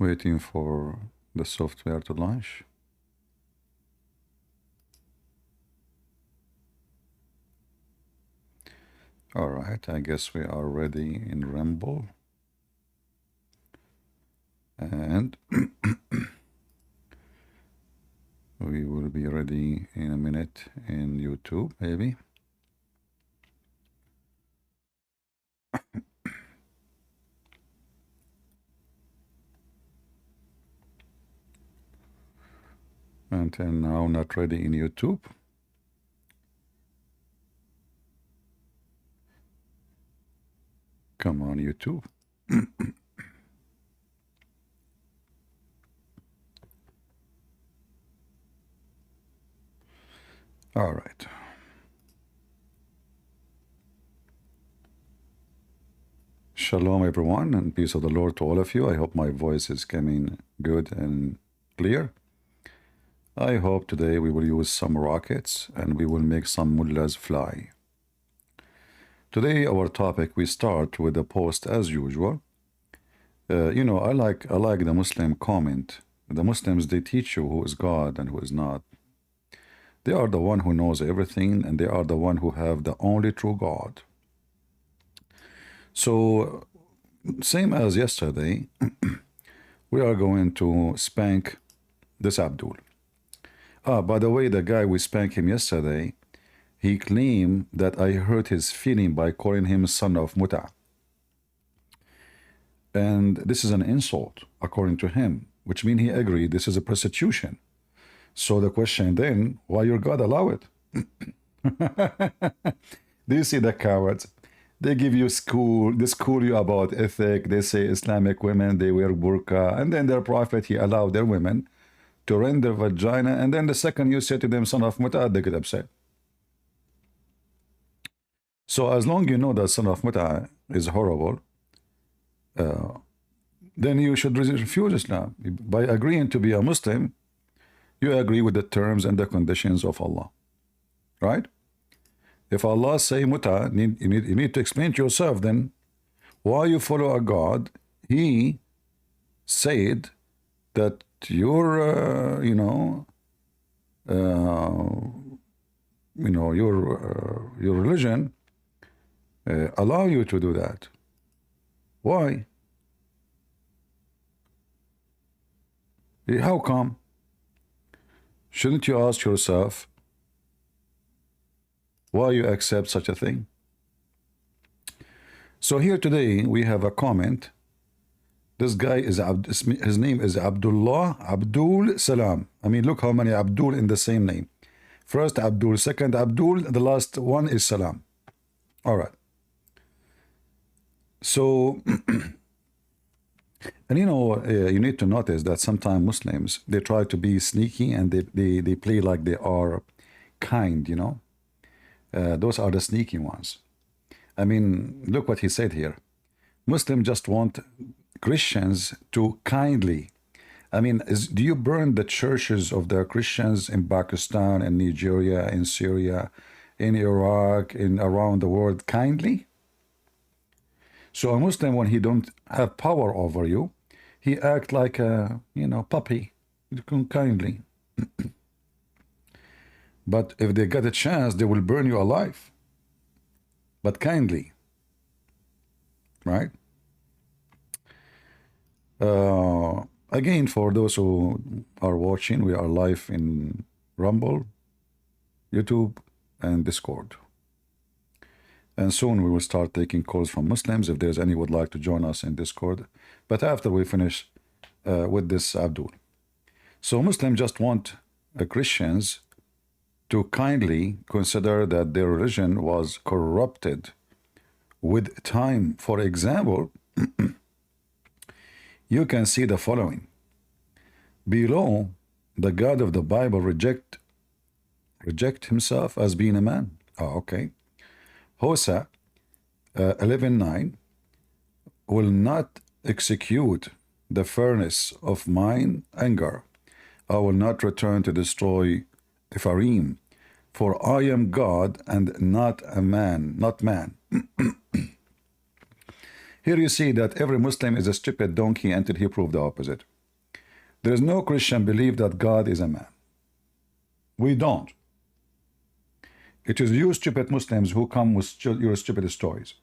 Waiting for the software to launch. All right, I guess we are ready in Rumble. And we will be ready in a minute in YouTube, maybe. Until now, not ready in YouTube. Come on, YouTube. All right. Shalom, everyone, and peace of the Lord to all of you. I hope my voice is coming good and clear. I hope today we will use some rockets and we will make some mullahs fly. Today, our topic, we start with a post as usual. You know, I like the Muslim comment. The Muslims, they teach you who is God and who is not. They are the one who knows everything, and they are the one who have the only true God. So, same as yesterday, we are going to spank this Abdul. By the way, the guy we spanked him yesterday, he claimed that I hurt his feeling by calling him son of Muta. And this is an insult, according to him, which means he agreed this is a prostitution. So the question then, why your God allow it? Do you see the cowards? They give you school, they school you about ethic, they say Islamic women, they wear burqa, and then their prophet, he allowed their women to rend their vagina, and then the second you say to them, son of Muta, they get upset. So as long you know that son of Muta is horrible, then you should refuse Islam. By agreeing to be a Muslim, you agree with the terms and the conditions of Allah, right? If Allah say Muta, you need to explain to yourself then why you follow a God. He said that your your religion allow you to do that. Why? How come? Shouldn't you ask yourself why you accept such a thing? So here today we have a comment. This guy is his name is Abdul Salam. I mean, look how many Abdul in the same name. First Abdul, second Abdul, the last one is Salam. All right. So, and you know, you need to notice that sometimes Muslims, they try to be sneaky and they play like they are kind, you know. Those are the sneaky ones. I mean, look what he said here. Muslims just want Christians to kindly. I mean, do you burn the churches of the Christians in Pakistan and Nigeria, in Syria, in Iraq, in around the world kindly? So a Muslim, when he don't have power over you, he act like a, you know, puppy, kindly. But if they get a chance, they will burn you alive. But kindly, right? Again, for those who are watching, we are live in Rumble, YouTube, and Discord. And soon we will start taking calls from Muslims if there's any would like to join us in Discord. But after we finish with this Abdul. So Muslims just want Christians to kindly consider that their religion was corrupted with time. For example, you can see the following. Below, the God of the Bible reject himself as being a man. Oh, okay. Hosea 11:9 will not execute the furnace of mine anger. I will not return to destroy Ephraim, for I am God and not a man, not man. Here you see that every Muslim is a stupid donkey until he proved the opposite. There is no Christian belief that God is a man. We don't. It is you stupid Muslims who come with your stupid stories.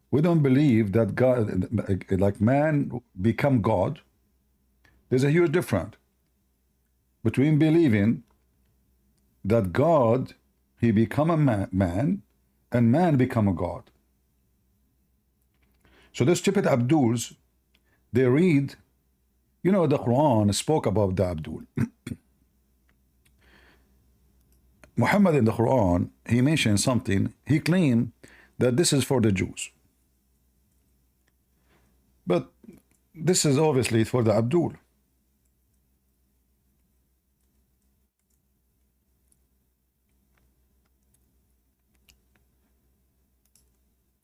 We don't believe that God, like man become God. There's a huge difference between believing that God, he become a man and man become a God. So the stupid Abduls, they read, you know, the Quran spoke about the Abdul. Muhammad in the Quran, he mentioned something. He claimed that this is for the Jews. But this is obviously for the Abdul.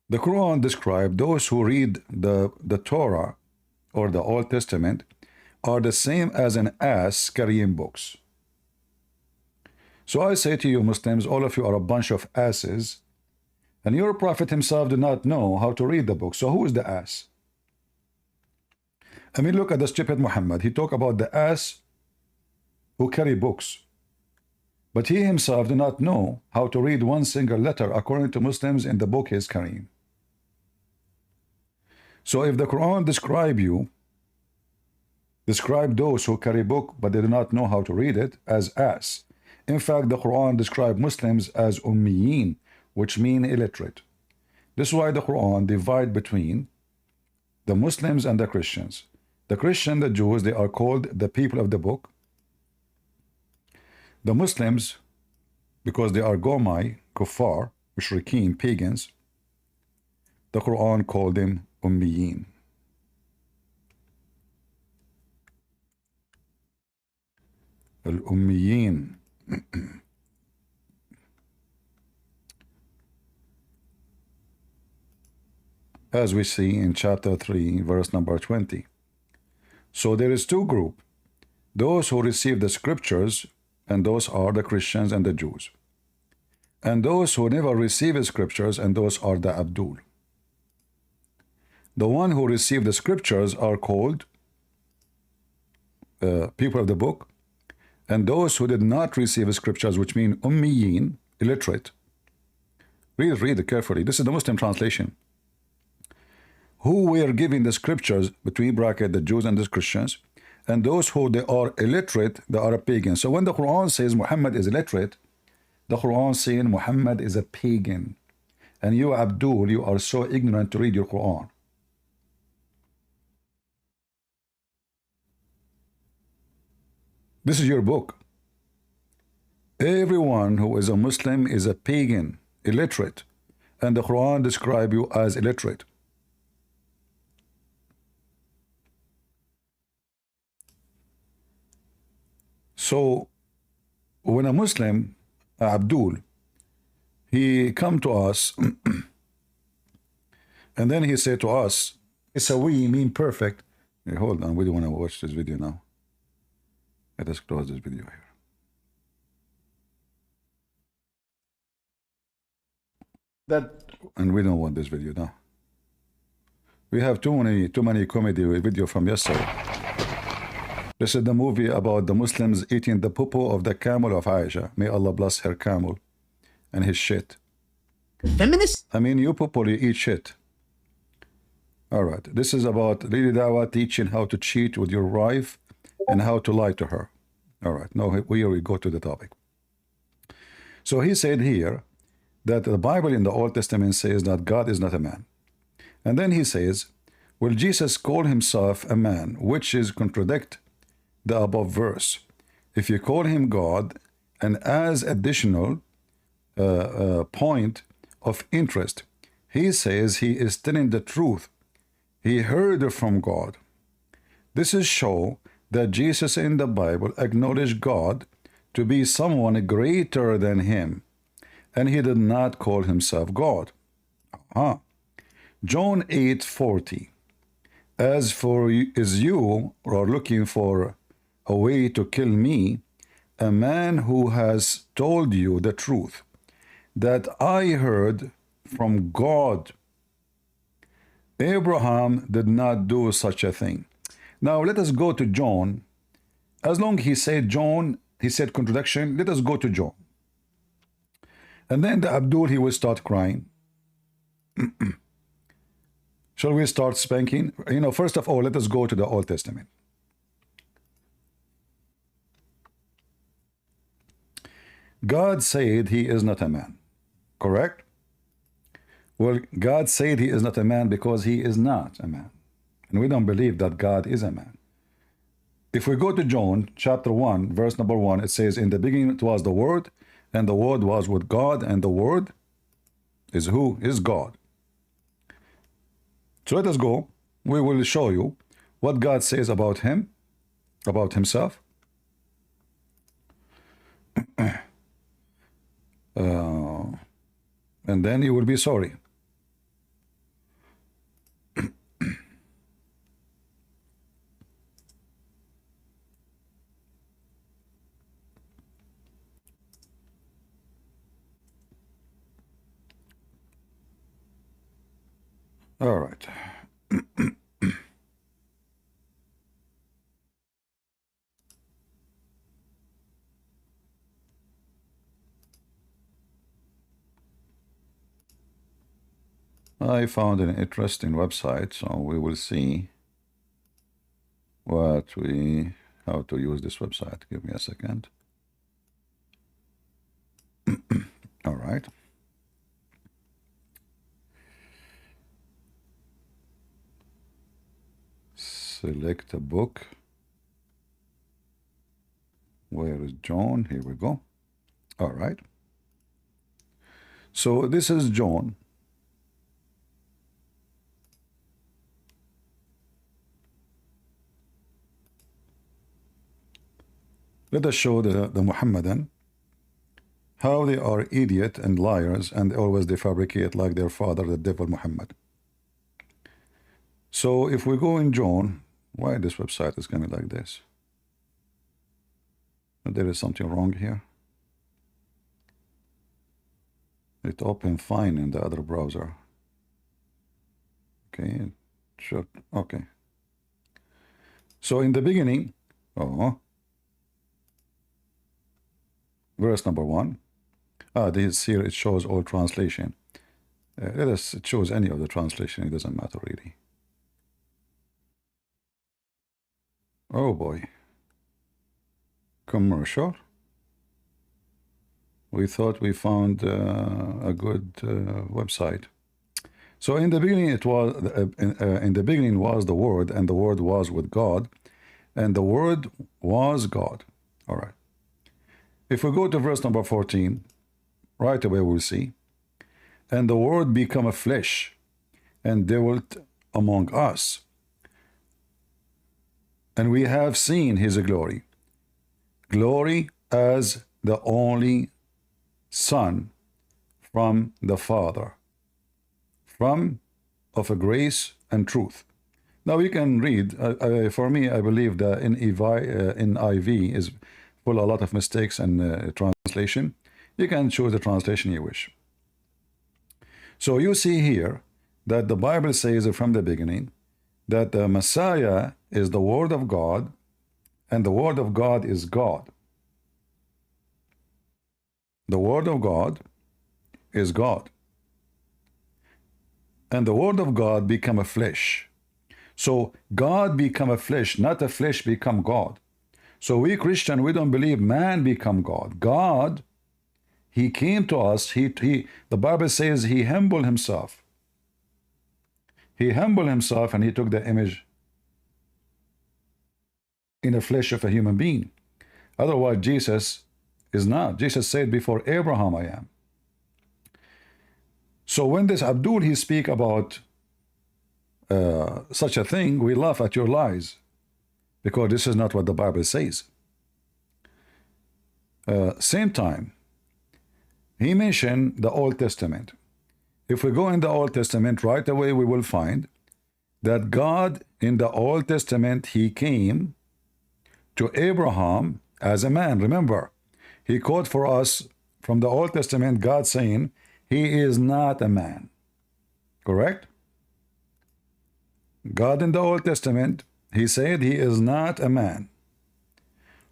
The Quran described those who read the Torah or the Old Testament are the same as an ass carrying books. So I say to you Muslims, all of you are a bunch of asses, and your prophet himself did not know how to read the book. So who is the ass? I mean, look at the stupid Muhammad. He talked about the ass who carry books, but he himself did not know how to read one single letter according to Muslims in the book he is carrying. So if the Quran describe those who carry book but they do not know how to read it as ass. In fact, the Quran describes Muslims as ummiyin, which mean illiterate. This is why the Quran divide between the Muslims and the Christians. The Christian, the Jews, they are called the people of the book. The Muslims, because they are Gomai, Kuffar, Mushrikeen, pagans, the Quran called them ummiyin. Al-ummiyin. As we see in chapter 3, verse number 20. So there is two groups, those who receive the scriptures, and those are the Christians and the Jews. And those who never receive the scriptures, and those are the Abdul. The one who receive the scriptures are called people of the book, and those who did not receive the scriptures, which mean ummiyin, illiterate. Read it carefully. This is the Muslim translation. Who were given the scriptures, between bracket, the Jews and the Christians, and those who they are illiterate, they are a pagan. So when the Quran says Muhammad is illiterate, the Quran saying Muhammad is a pagan. And you, Abdul, you are so ignorant to read your Quran. This is your book. Everyone who is a Muslim is a pagan, illiterate, and the Quran describes you as illiterate. So when a Muslim, Abdul, he come to us and then he said to us, it's a we mean perfect. Hey, hold on, we don't want to watch this video now. Let us close this video here. And we don't want this video now. We have too many comedy video from yesterday. This is the movie about the Muslims eating the poo of the camel of Aisha. May Allah bless her camel and his shit. Feminist? I mean, you people, you eat shit. All right. This is about really Dawah teaching how to cheat with your wife and how to lie to her. All right. Now here we go to the topic. So he said here that the Bible in the Old Testament says that God is not a man. And then he says, will Jesus call himself a man, which is contradict the above verse. If you call him God, and as additional point of interest, he says he is telling the truth. He heard it from God. This is show that Jesus in the Bible acknowledged God to be someone greater than him, and he did not call himself God. John 8:40. As for you are looking for a way to kill me, a man who has told you the truth that I heard from God. Abraham did not do such a thing. Now let us go to John As long he said John, he said contradiction, let us go to John. And then the Abdul, he will start crying. Shall we start spanking? You know, first of all, let us go to the Old Testament. God said he is not a man, correct? Well, God said he is not a man because he is not a man. And we don't believe that God is a man. If we go to John chapter 1, verse number 1, it says, in the beginning it was the Word, and the Word was with God, and the Word is who? Is God. So let us go. We will show you what God says about him, about himself. And then you will be sorry. All right. I found an interesting website, so we will see how to use this website. Give me a second. All right. Select a book. Where is John? Here we go. All right. So this is John. Let us show the Muhammadan how they are idiot and liars, and always they fabricate like their father, the devil Muhammad. So if we go in John, why this website is coming like this? There is something wrong here. It opened fine in the other browser. Okay, sure. Okay. So in the beginning, verse number 1. This here it shows all translation. It shows any of the translation. It doesn't matter really. Oh boy. Commercial. We thought we found a good website. So in the beginning it was in the beginning was the Word, and the Word was with God, and the Word was God. All right. If we go to verse number 14, right away we'll see, and the Word became a flesh and dwelt among us, and we have seen his glory, glory as the only Son from the Father, from of a grace and truth. Now you can read. For me, I believe the NIV is full a lot of mistakes and translation. You can choose the translation you wish. So you see here that the Bible says from the beginning that the Messiah is the Word of God, and the Word of God is God. The Word of God is God. And the Word of God become a flesh. So God become a flesh, not a flesh become God. So we Christian, we don't believe man become God. God, he came to us. The Bible says he humbled himself. He humbled himself and he took the image in the flesh of a human being. Otherwise, Jesus is not. Jesus said, before Abraham I am. So when this Abdul, he speak about such a thing, we laugh at your lies, because this is not what the Bible says. Same time, he mentioned the Old Testament. If we go in the Old Testament, right away we will find that God in the Old Testament, he came to Abraham as a man. Remember, he quote for us from the Old Testament, God saying, he is not a man. Correct? God in the Old Testament, he said he is not a man.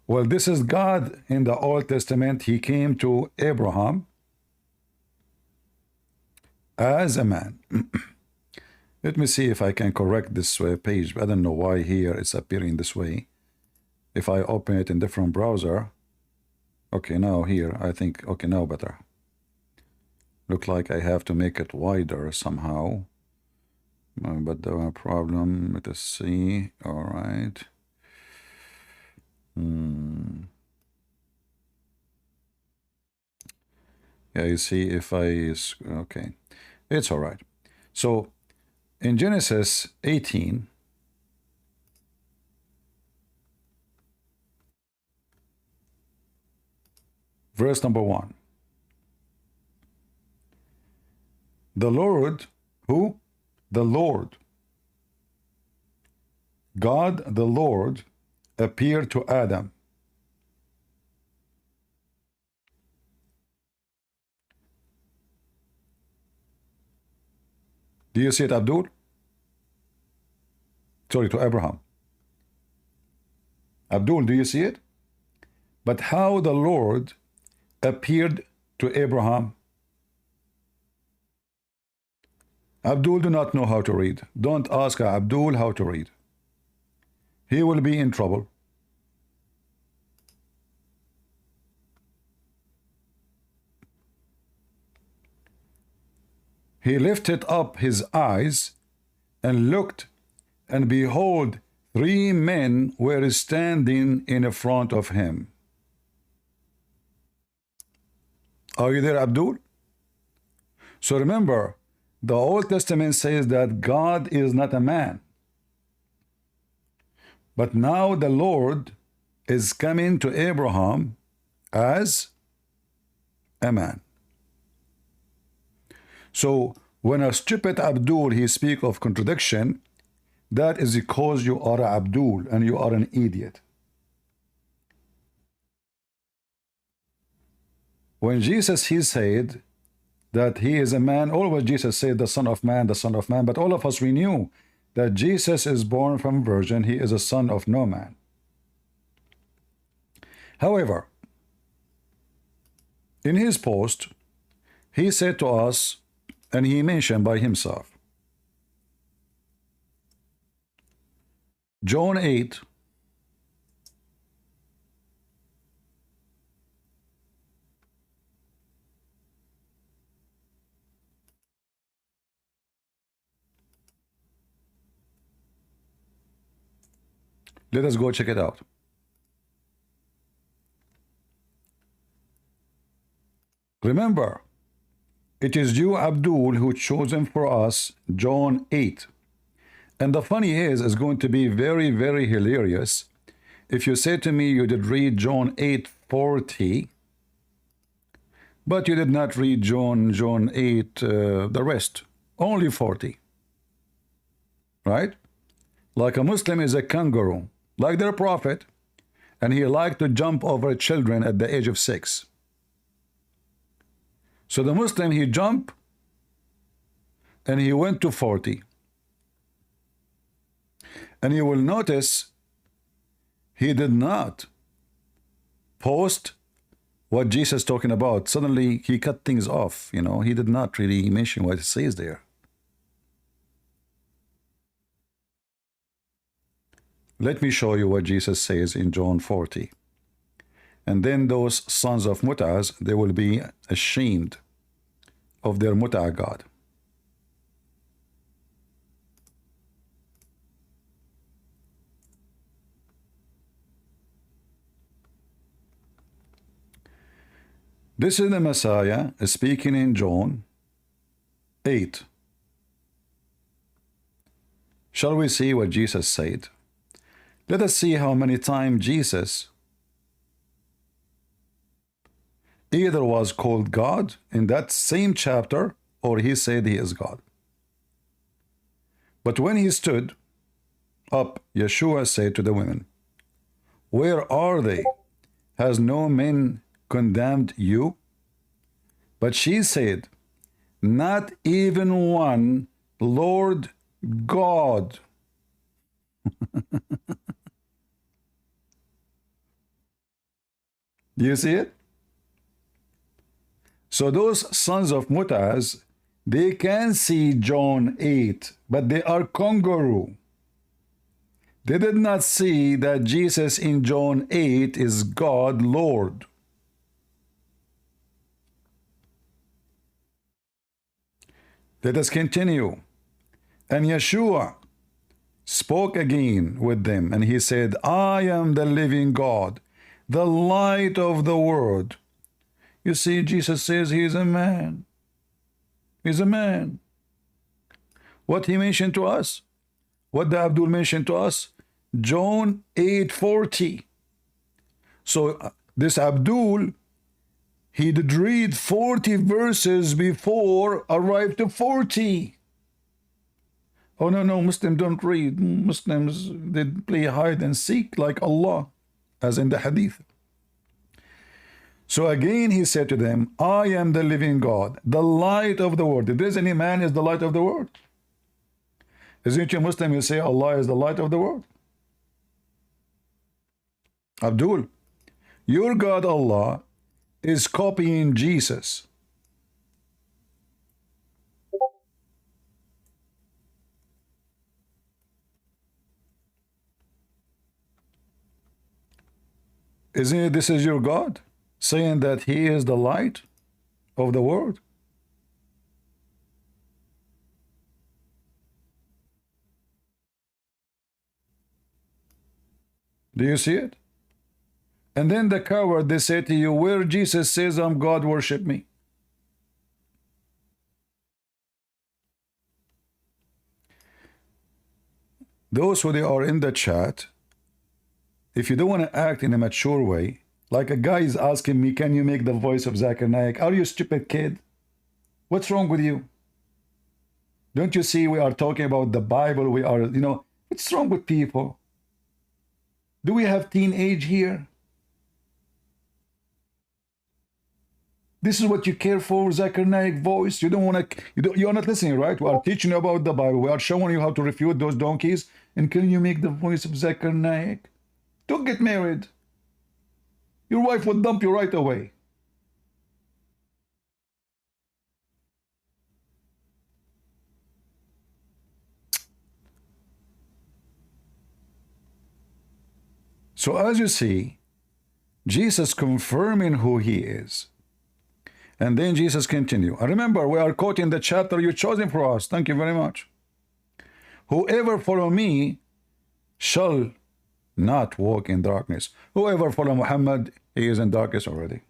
Well, this is God in the Old Testament. He came to Abraham as a man. Let me see if I can correct this page. I don't know why here it's appearing this way. If I open it in different browser. Okay, now here, I think, okay, now better. Look like I have to make it wider somehow. But the problem, let us see. All right. Yeah, you see if I, okay, it's all right. So in Genesis 18, verse number 1. The Lord, who? The Lord. God the Lord appeared to Adam. Do you see it, Abdul? Sorry, to Abraham. Abdul, do you see it? But how the Lord appeared to Abraham? Abdul do not know how to read. Don't ask Abdul how to read. He will be in trouble. He lifted up his eyes and looked, and behold, 3 men were standing in front of him. Are you there, Abdul? So remember, the Old Testament says that God is not a man. But now the Lord is coming to Abraham as a man. So when a stupid Abdul, he speak of contradiction, that is because you are Abdul and you are an idiot. When Jesus, he said that he is a man, always Jesus said the Son of Man, the Son of Man, but all of us, we knew that Jesus is born from a virgin, he is a son of no man. However, in his post, he said to us, and he mentioned by himself, John 8, let us go check it out. Remember, it is you, Abdul, who chosen for us John 8. And the funny is going to be very, very hilarious if you say to me you did read John 8:40, but you did not read John 8, the rest, only 40. Right? Like a Muslim is a kangaroo, like their prophet, and he liked to jump over children at the age of 6. So the Muslim, he jumped and he went to 40. And you will notice he did not post what Jesus is talking about. Suddenly he cut things off, you know. He did not really mention what it says there. Let me show you what Jesus says in John 40. And then those sons of Mut'as, they will be ashamed of their Mut'a God. This is the Messiah speaking in John 8. Shall we see what Jesus said? Let us see how many times Jesus either was called God in that same chapter or he said he is God. But when he stood up, Yeshua said to the women, "Where are they? Has no man condemned you?" But she said, "Not even one, Lord God." Do you see it? So those sons of Mutaz, they can see John 8, but they are kangaroo. They did not see that Jesus in John 8 is God, Lord. Let us continue. And Yeshua spoke again with them, and he said, I am the living God, the light of the world. You see, Jesus says he is a man. He's a man. What he mentioned to us, what the Abdul mentioned to us, John 8:40. So this Abdul, he did read 40 verses before arrived to 40. Oh no, Muslims don't read. Muslims, they play hide and seek like Allah, as in the hadith. So again he said to them, I am the living God, the light of the world. If there's any man is the light of the world. Isn't you Muslim, you say Allah is the light of the world? Abdul, your God Allah is copying Jesus. Isn't it this is your God? Saying that he is the light of the world. Do you see it? And then the coward, they say to you, where Jesus says I'm God, worship me. Those who they are in the chat, if you don't want to act in a mature way, like a guy is asking me, can you make the voice of Zakir Naik? Are you a stupid kid? What's wrong with you? Don't you see we are talking about the Bible? We are, what's wrong with people? Do we have teenage here? This is what you care for, Zakir Naik voice? You don't want to, you're not listening, right? We are teaching you about the Bible. We are showing you how to refute those donkeys. And can you make the voice of Zakir Naik? Don't get married. Your wife would dump you right away. So as you see, Jesus confirming who he is. And then Jesus continue. And remember, we are quoting the chapter you chosen for us. Thank you very much. Whoever follow me shall not walk in darkness. Whoever follow Muhammad, he is in darkness already.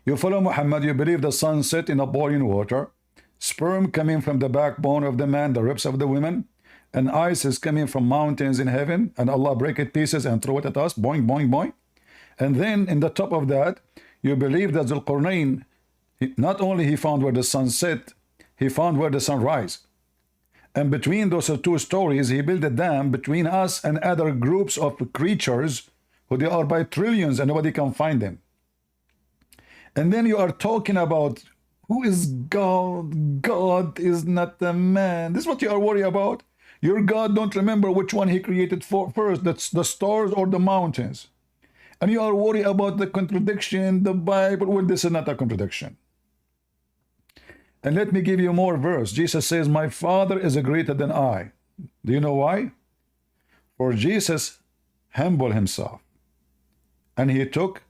You follow Muhammad, you believe the sun set in a boiling water, sperm coming from the backbone of the man, the ribs of the women, and ice is coming from mountains in heaven, and Allah break it pieces and throw it at us, boing, boing, boing. And then in the top of that, you believe that Zulqarnain, not only he found where the sun set, he found where the sun rise. And between those two stories, he built a dam between us and other groups of creatures who they are by trillions and nobody can find them. And then you are talking about who is God? God is not a man. This is what you are worried about. Your God don't remember which one he created first, that's the stars or the mountains. And you are worried about the contradiction, the Bible. Well, this is not a contradiction. And let me give you more verse. Jesus says, my Father is greater than I. Do you know why? For Jesus humbled himself, and he took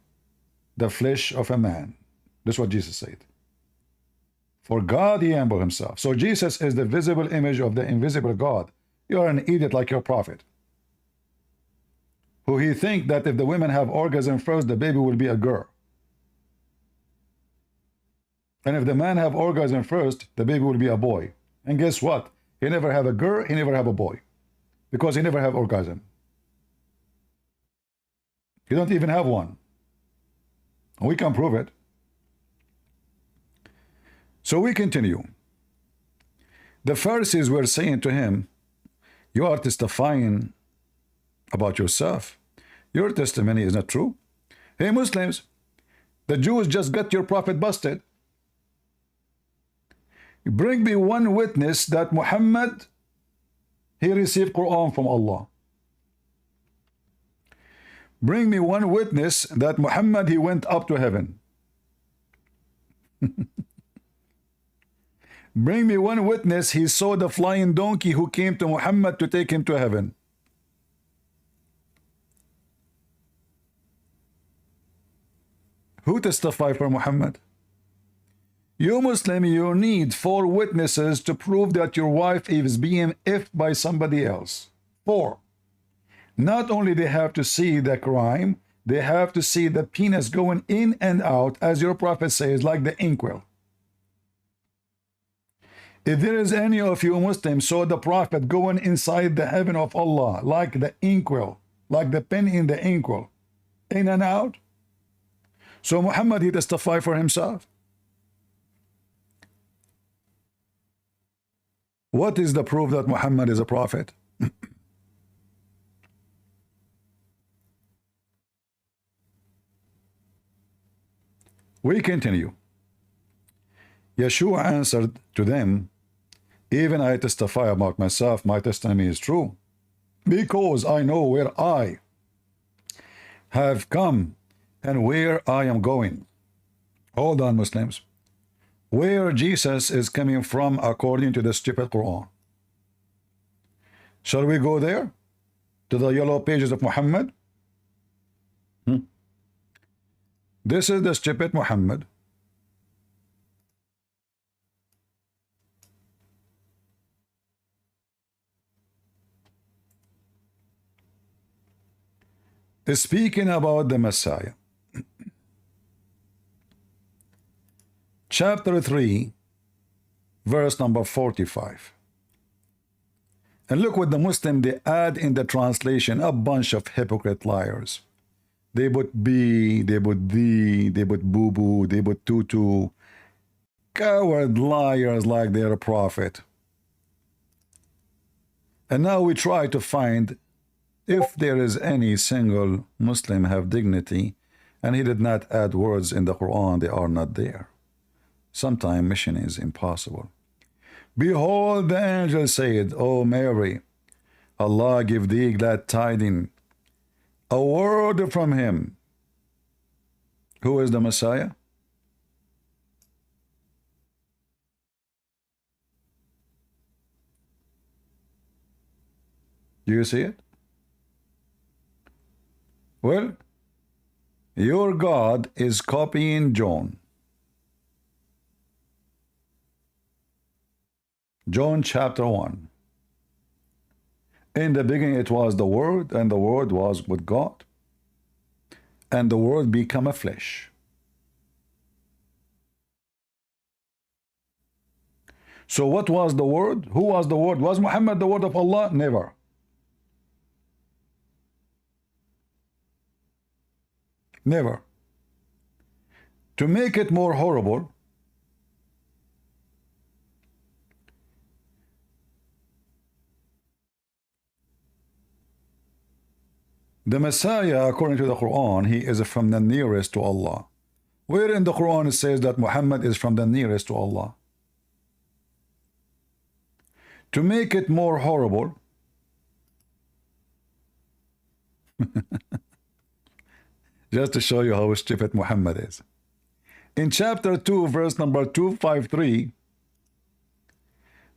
the flesh of a man. That's what Jesus said. For God he humbled himself. So Jesus is the visible image of the invisible God. You are an idiot like your prophet, who he think that if the women have orgasm first, the baby will be a girl. And if the man have orgasm first, the baby will be a boy. And guess what? He never have a girl, he never have a boy. Because he never have orgasm. He don't even have one. We can prove it. So we continue. The Pharisees were saying to him, you are testifying about yourself. Your testimony is not true. Hey Muslims, the Jews just got your prophet busted. Bring me one witness that Muhammad, he received Quran from Allah. Bring me one witness that Muhammad, he went up to heaven. Bring me one witness he saw the flying donkey who came to Muhammad to take him to heaven. Who testify for Muhammad? You Muslim, you need 4 witnesses to prove that your wife is being effed by somebody else. 4. Not only they have to see the crime, they have to see the penis going in and out, as your prophet says, like the inkwell. If there is any of you Muslims saw the prophet going inside the heaven of Allah, like the inkwell, like the pen in the inkwell, in and out, so Muhammad, he testified for himself. What is the proof that Muhammad is a prophet? We continue. Yeshua answered to them, even I testify about myself, my testimony is true, because I know where I have come and where I am going. Hold on, Muslims. Where Jesus is coming from according to the stupid Quran. Shall we go there? To the yellow pages of Muhammad? This is the stupid Muhammad. Speaking about the Messiah. Chapter 3, verse number 45. And look what the Muslim, they add in the translation, a bunch of hypocrite liars. They put B, they put D, they put boo-boo, they put tutu. Coward liars like they're a prophet. And now we try to find if there is any single Muslim have dignity, and he did not add words in the Quran, they are not there. Sometimes mission is impossible. Behold, the angel said, O Mary, Allah give thee glad tidings, a word from him. Who is the Messiah? Do you see it? Well, your God is copying John. John chapter 1. In the beginning it was the Word, and the Word was with God, and the Word became a flesh. So what was the Word? Who was the Word? Was Muhammad the Word of Allah? Never. Never. To make it more horrible, the Messiah, according to the Quran, he is from the nearest to Allah. Where in the Quran it says that Muhammad is from the nearest to Allah? To make it more horrible, just to show you how stupid Muhammad is. In chapter 2, verse number 253,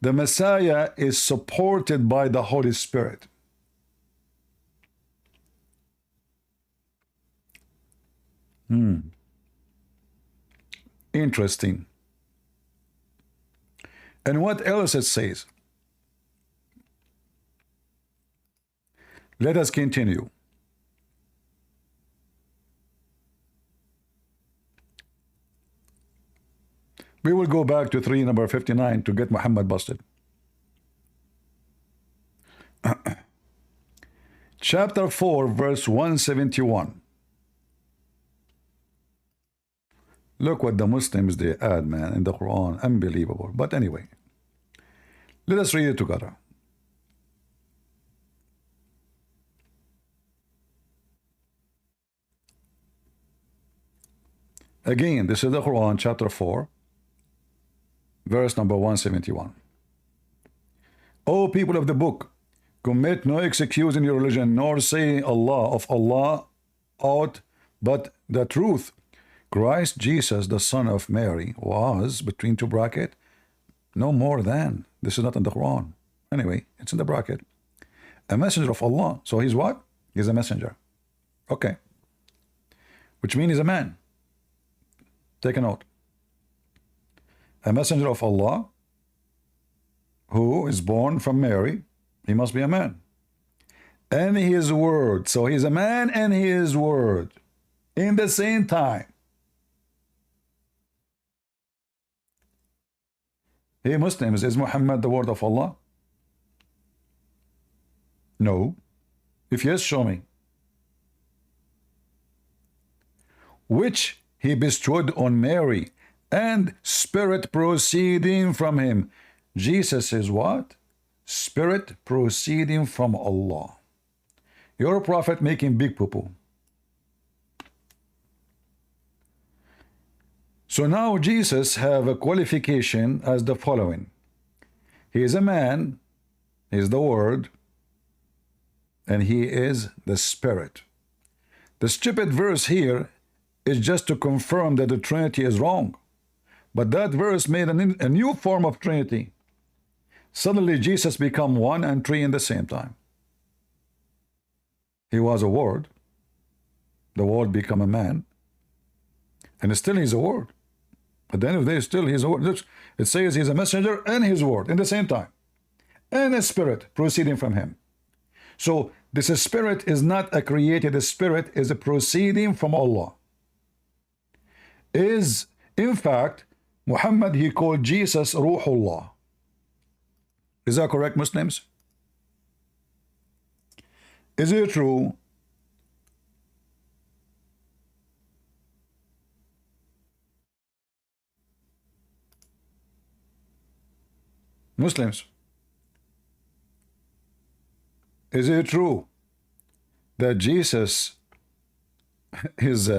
the Messiah is supported by the Holy Spirit. Interesting. And what else it says? Let us continue. We will go back to 3 number 59 to get Muhammad busted. Chapter 4, verse 171. Look what the Muslims they add, man, in the Quran. Unbelievable. But anyway, let us read it together. Again, this is the Quran, chapter 4, verse number 171. O people of the book, commit no excuse in your religion, nor say Allah of Allah out but the truth. Christ Jesus, the son of Mary, was, between two bracket, no more than. This is not in the Quran. Anyway, it's in the bracket. A messenger of Allah. So he's what? He's a messenger. Okay. Which means he's a man. Take a note. A messenger of Allah who is born from Mary, he must be a man. And his word. So he's a man and his word in the same time. Hey Muslims, is Muhammad the word of Allah? No. If yes, show me. Which he bestowed on Mary, and spirit proceeding from him. Jesus is what? Spirit proceeding from Allah. You're a prophet making big poo-poo. So now Jesus have a qualification as the following. He is a man, he is the word, and he is the spirit. The stupid verse here is just to confirm that the Trinity is wrong. But that verse made a new form of Trinity. Suddenly Jesus become one and three in the same time. He was a word. The word become a man. And still he's a word. At the end of the day, still he's a word. Look, it says he's a messenger and his word in the same time. And a spirit proceeding from him. So this spirit is not a created spirit, is a proceeding from Allah. Is, in fact, Muhammad, he called Jesus Ruhullah. Is that correct, Muslims? Is it true? Muslims, is it true that Jesus is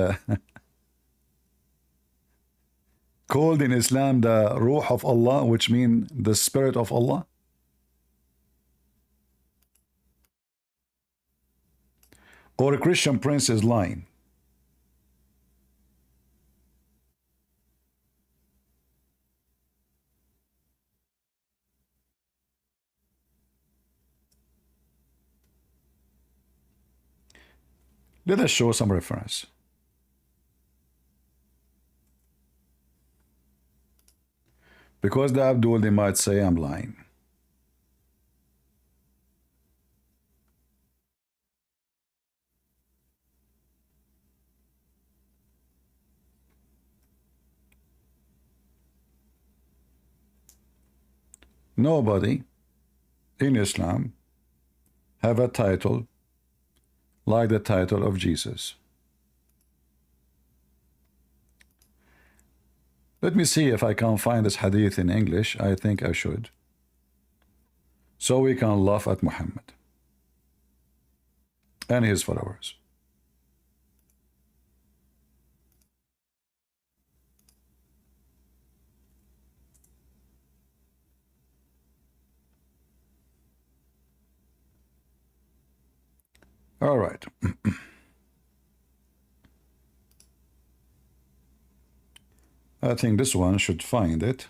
called in Islam the Ruh of Allah, which means the Spirit of Allah? Or a Christian prince is lying? Let us show some reference. Because the Abdul, they might say I'm lying. Nobody in Islam have a title like the title of Jesus. Let me see if I can find this hadith in English. I think I should. So we can laugh at Muhammad and his followers. All right. I think this one should find it.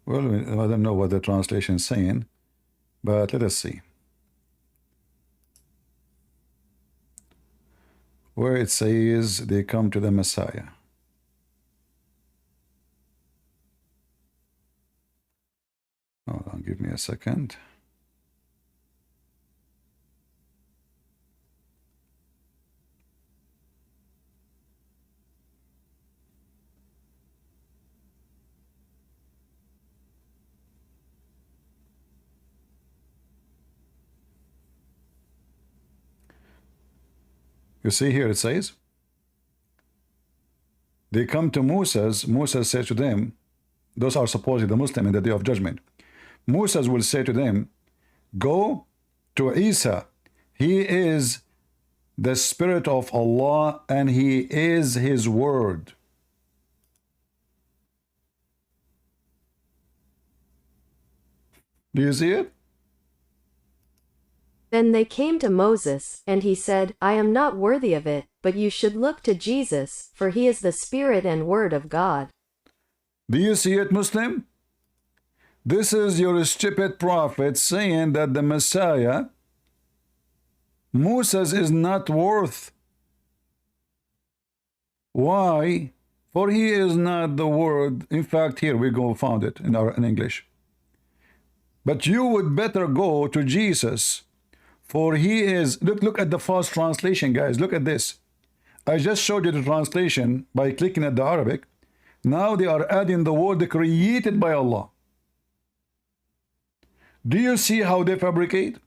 Well, I don't know what the translation is saying, but let us see. Where it says they come to the Messiah. Hold on, give me a second. You see here it says, they come to Moses. Moses said to them, those are supposedly the Muslim in the day of judgment. Moses will say to them, go to Isa. He is the Spirit of Allah and he is his word. Do you see it? Then they came to Moses, and he said, I am not worthy of it, but you should look to Jesus, for he is the Spirit and Word of God. Do you see it, Muslim? This is your stupid prophet saying that the Messiah, Moses, is not worth. Why? For he is not the word. In fact, here we go, found it in English. But you would better go to Jesus, for he is. Look at the false translation, guys. Look at this. I just showed you the translation by clicking at the Arabic. Now they are adding the word created by Allah. Do you see how they fabricate?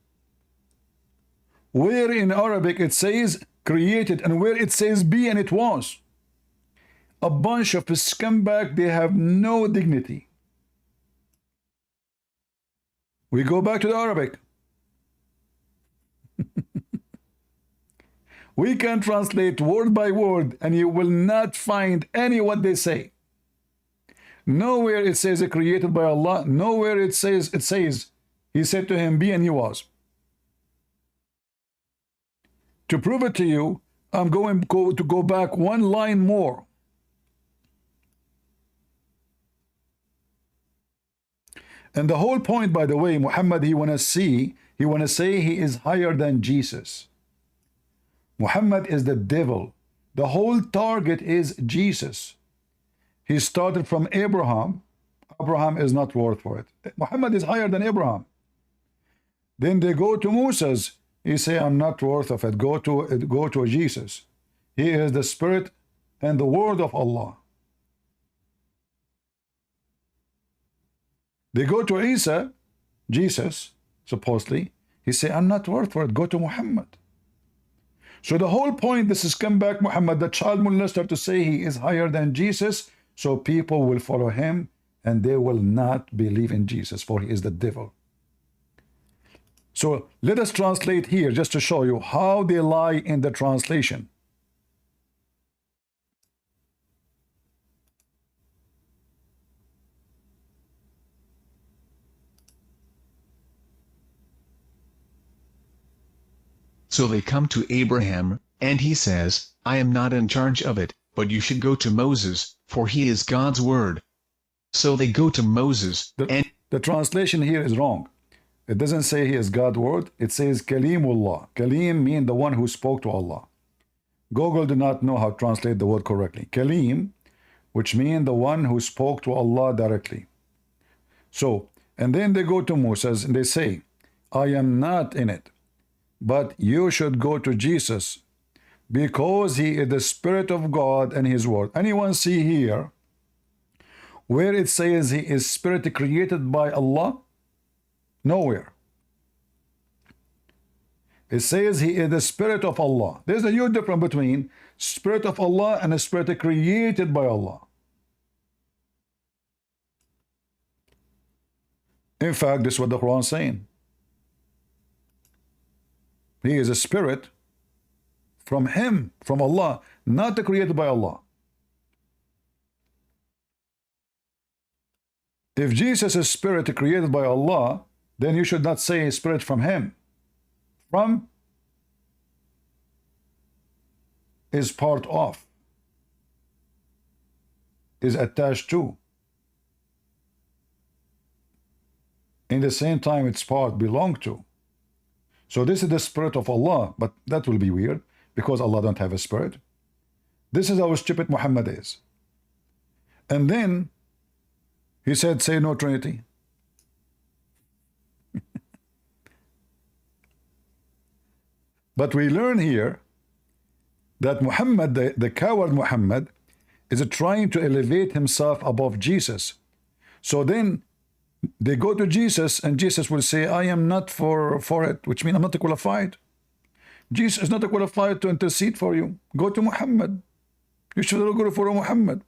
Where in Arabic it says created, and where it says be, and it was. A bunch of scumbag, they have no dignity. We go back to the Arabic. We can translate word by word, and you will not find any what they say. Nowhere it says created by Allah. Nowhere it says he said to him, be, and he was. To prove it to you, I'm going to go back one line more. And the whole point, by the way, Muhammad, he want to say he is higher than Jesus. Muhammad is the devil. The whole target is Jesus. He started from Abraham. Abraham is not worth for it. Muhammad is higher than Abraham. Then they go to Moses. He say, I'm not worth of it. Go to Jesus. He is the Spirit and the Word of Allah. They go to Isa, Jesus, supposedly. He say, I'm not worth for it. Go to Muhammad. So the whole point, this is come back Muhammad, the child molester, to say he is higher than Jesus, so people will follow him and they will not believe in Jesus, for he is the devil. So let us translate here just to show you how they lie in the translation. So they come to Abraham, and he says, I am not in charge of it, but you should go to Moses, for he is God's word. So they go to Moses, and the translation here is wrong. It doesn't say he is God's word. It says Kalimullah. Kalim means the one who spoke to Allah. Google do not know how to translate the word correctly. Kalim, which means the one who spoke to Allah directly. So, and then they go to Moses and they say, I am not in it, but you should go to Jesus, because he is the Spirit of God and his word. Anyone see here where it says he is Spirit created by Allah? Nowhere. It says he is the Spirit of Allah. There's a huge difference between Spirit of Allah and a Spirit created by Allah. In fact, this is what the Quran is saying. He is a spirit from him, from Allah, not created by Allah. If Jesus is spirit created by Allah, then you should not say spirit from him. From is part of, is attached to. In the same time, its part belong to. So this is the Spirit of Allah, but that will be weird because Allah don't have a spirit. This is how stupid Muhammad is. And then he said, say no Trinity. But we learn here that Muhammad, the coward Muhammad, is trying to elevate himself above Jesus. So then they go to Jesus, and Jesus will say, I am not for it, which means I'm not qualified. Jesus is not qualified to intercede for you. Go to Muhammad. You should go for Muhammad.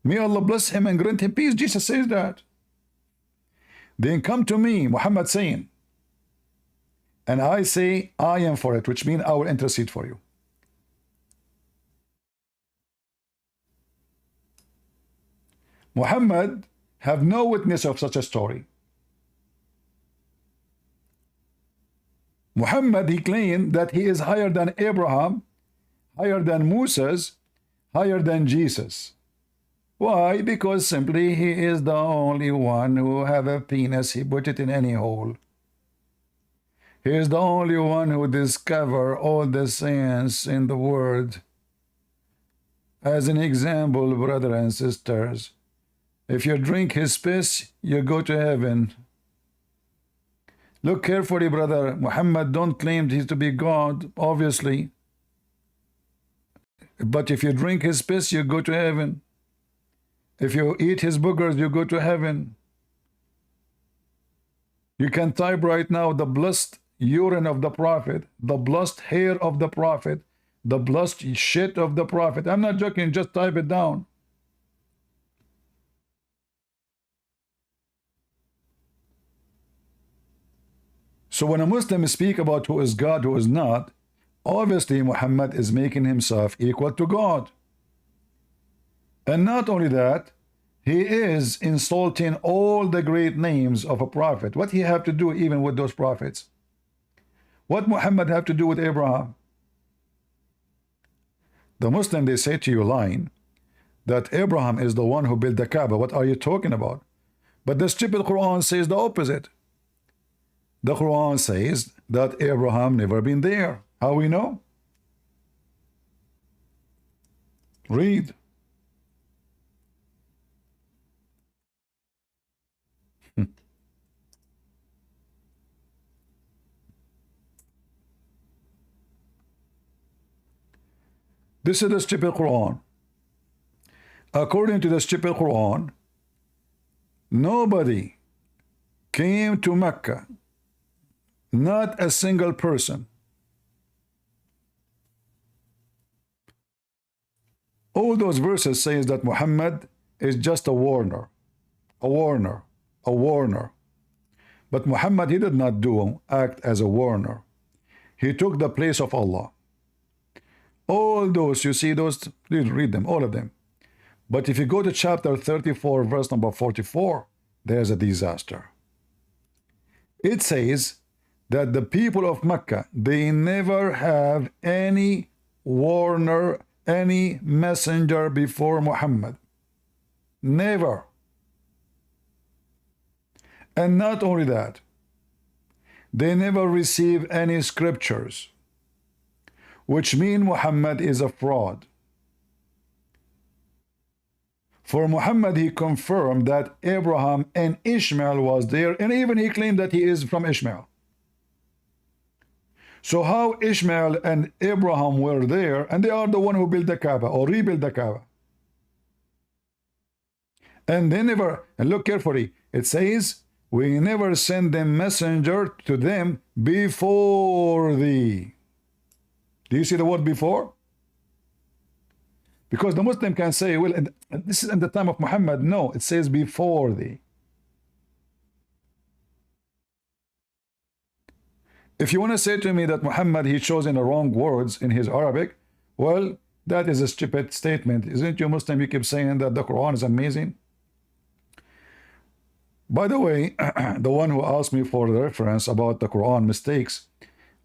May Allah bless him and grant him peace. Jesus says that. Then come to me, Muhammad saying, and I say, I am for it, which means I will intercede for you. Muhammad have no witness of such a story. Muhammad, he claimed that he is higher than Abraham, higher than Moses, higher than Jesus. Why? Because simply he is the only one who have a penis. He put it in any hole. He is the only one who discover all the science in the world. As an example, brothers and sisters, if you drink his piss, you go to heaven. Look carefully, brother. Muhammad don't claim he to be God, obviously. But if you drink his piss, you go to heaven. If you eat his boogers, you go to heaven. You can type right now the blessed urine of the Prophet, the blessed hair of the Prophet, the blessed shit of the Prophet. I'm not joking, just type it down. So when a Muslim speak about who is God, who is not, obviously Muhammad is making himself equal to God. And not only that, he is insulting all the great names of a prophet. What he have to do even with those prophets? What Muhammad have to do with Abraham? The Muslim, they say to you lying that Abraham is the one who built the Kaaba. What are you talking about? But the stupid Quran says the opposite. The Quran says that Abraham never been there. How we know? Read. This is the stupid Quran. According to the stupid Quran, nobody came to Mecca, not a single person. All those verses says that Muhammad is just a warner, a warner, a warner. But Muhammad, he did not act as a warner. He took the place of Allah. All those, you see those, please read them, all of them. But if you go to chapter 34, verse number 44, there's a disaster. It says that the people of Mecca, they never have any warner, any messenger before Muhammad. Never. And not only that, they never receive any scriptures, which mean Muhammad is a fraud. For Muhammad, he confirmed that Abraham and Ishmael was there, and even he claimed that he is from Ishmael. So how Ishmael and Abraham were there, and they are the one who built the Kaaba or rebuilt the Kaaba? And they never, and look carefully, it says, we never send them messenger to them before thee. Do you see the word before? Because the Muslim can say, well, this is in the time of Muhammad. No, it says before thee. If you want to say to me that Muhammad, he chose in the wrong words in his Arabic, well, that is a stupid statement. Isn't you Muslim? You keep saying that the Quran is amazing. By the way, the one who asked me for the reference about the Quran mistakes,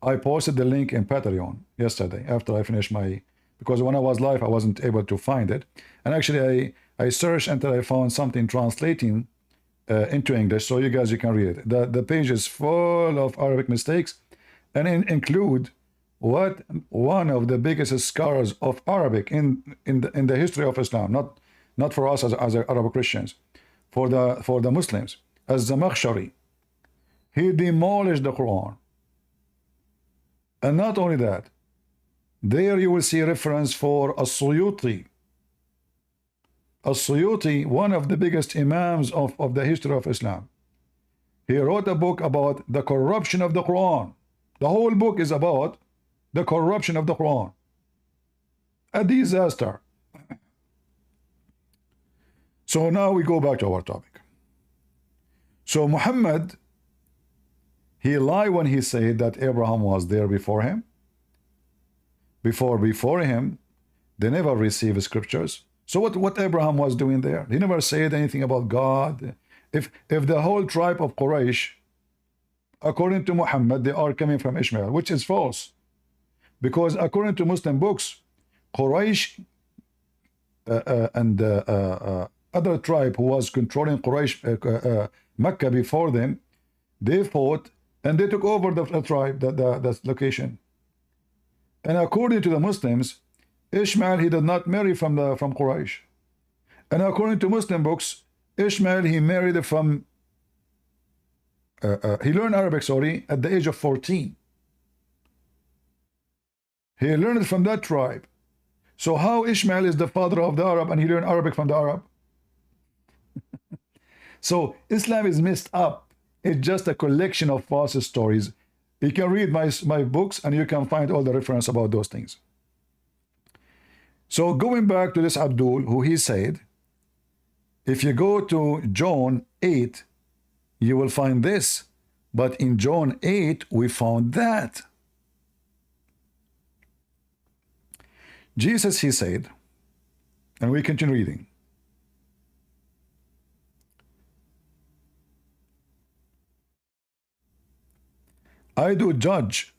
I posted the link in Patreon yesterday after I finished my, because when I was live I wasn't able to find it, and actually I searched until I found something translating into English, so you guys, you can read it. The page is full of Arabic mistakes, and include what one of the biggest scholars of Arabic in the history of Islam, not for us as Arab Christians, for the Muslims, as Zamakhshari, he demolished the Quran. And not only that, there you will see reference for As-Suyuti. As-Suyuti, one of the biggest imams of the history of Islam. He wrote a book about the corruption of the Quran. The whole book is about the corruption of the Quran. A disaster. So now we go back to our topic. So Muhammad, he lied when he said that Abraham was there before him. Before him, they never received scriptures. So what Abraham was doing there? He never said anything about God. If the whole tribe of Quraysh, according to Muhammad, they are coming from Ishmael, which is false. Because according to Muslim books, Quraysh and other tribe who was controlling Quraysh, Mecca before them, they fought and they took over the tribe, the location. And according to the Muslims, Ishmael, he did not marry from Quraysh. And according to Muslim books, Ishmael, he married from he learned Arabic, sorry, at the age of 14. He learned it from that tribe. So how Ishmael is the father of the Arab and he learned Arabic from the Arab? So Islam is messed up. It's just a collection of false stories. You can read my books and you can find all the reference about those things. So going back to this Abdul, who he said, if you go to John 8, you will find this. But in John 8, we found that. Jesus, he said, and we continue reading. I do judge.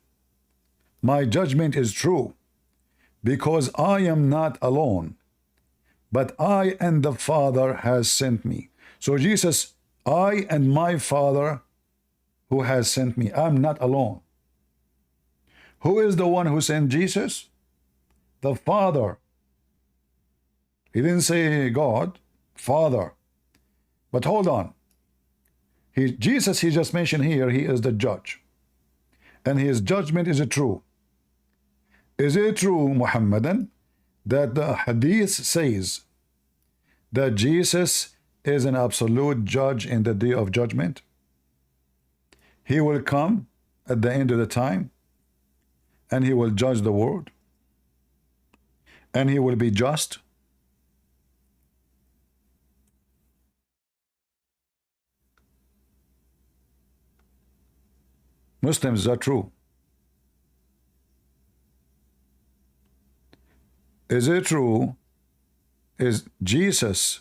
My judgment is true, because I am not alone, but I and the Father has sent me. So Jesus, I and my Father who has sent me. I'm not alone. Who is the one who sent Jesus? The Father. He didn't say God, Father. But hold on. Jesus, he just mentioned here, he is the judge. And his judgment is true. Is it true, Muhammadan, that the hadith says that Jesus is an absolute judge in the day of judgment? He will come at the end of the time and he will judge the world and he will be just. Muslims are true. Is it true? Is Jesus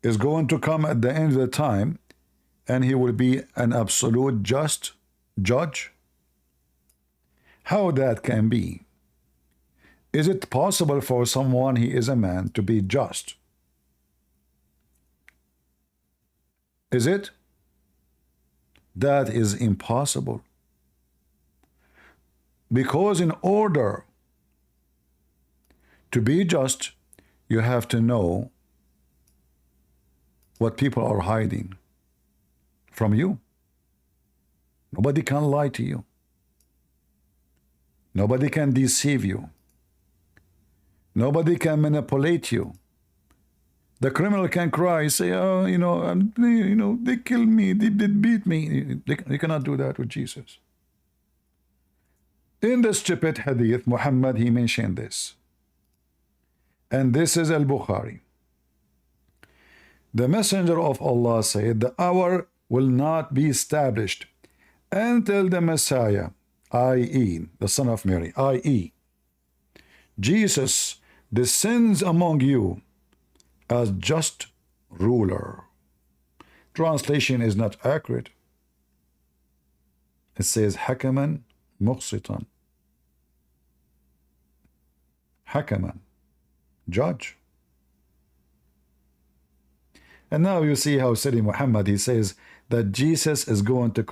is going to come at the end of the time and he will be an absolute just judge? How that can be? Is it possible for someone, he is a man, to be just? Is it? That is impossible. Because in order to be just, you have to know what people are hiding from you. Nobody can lie to you. Nobody can deceive you. Nobody can manipulate you. The criminal can cry, say, oh, they killed me, they beat me. They cannot do that with Jesus. In the stupid hadith, Muhammad, he mentioned this. And this is al-Bukhari. The messenger of Allah said, the hour will not be established until the Messiah, i.e., the son of Mary, i.e., Jesus, descends among you as just ruler. Translation is not accurate. It says hakaman muqsitan. Hakaman, judge. And now you see how silly Muhammad, he says that Jesus is going to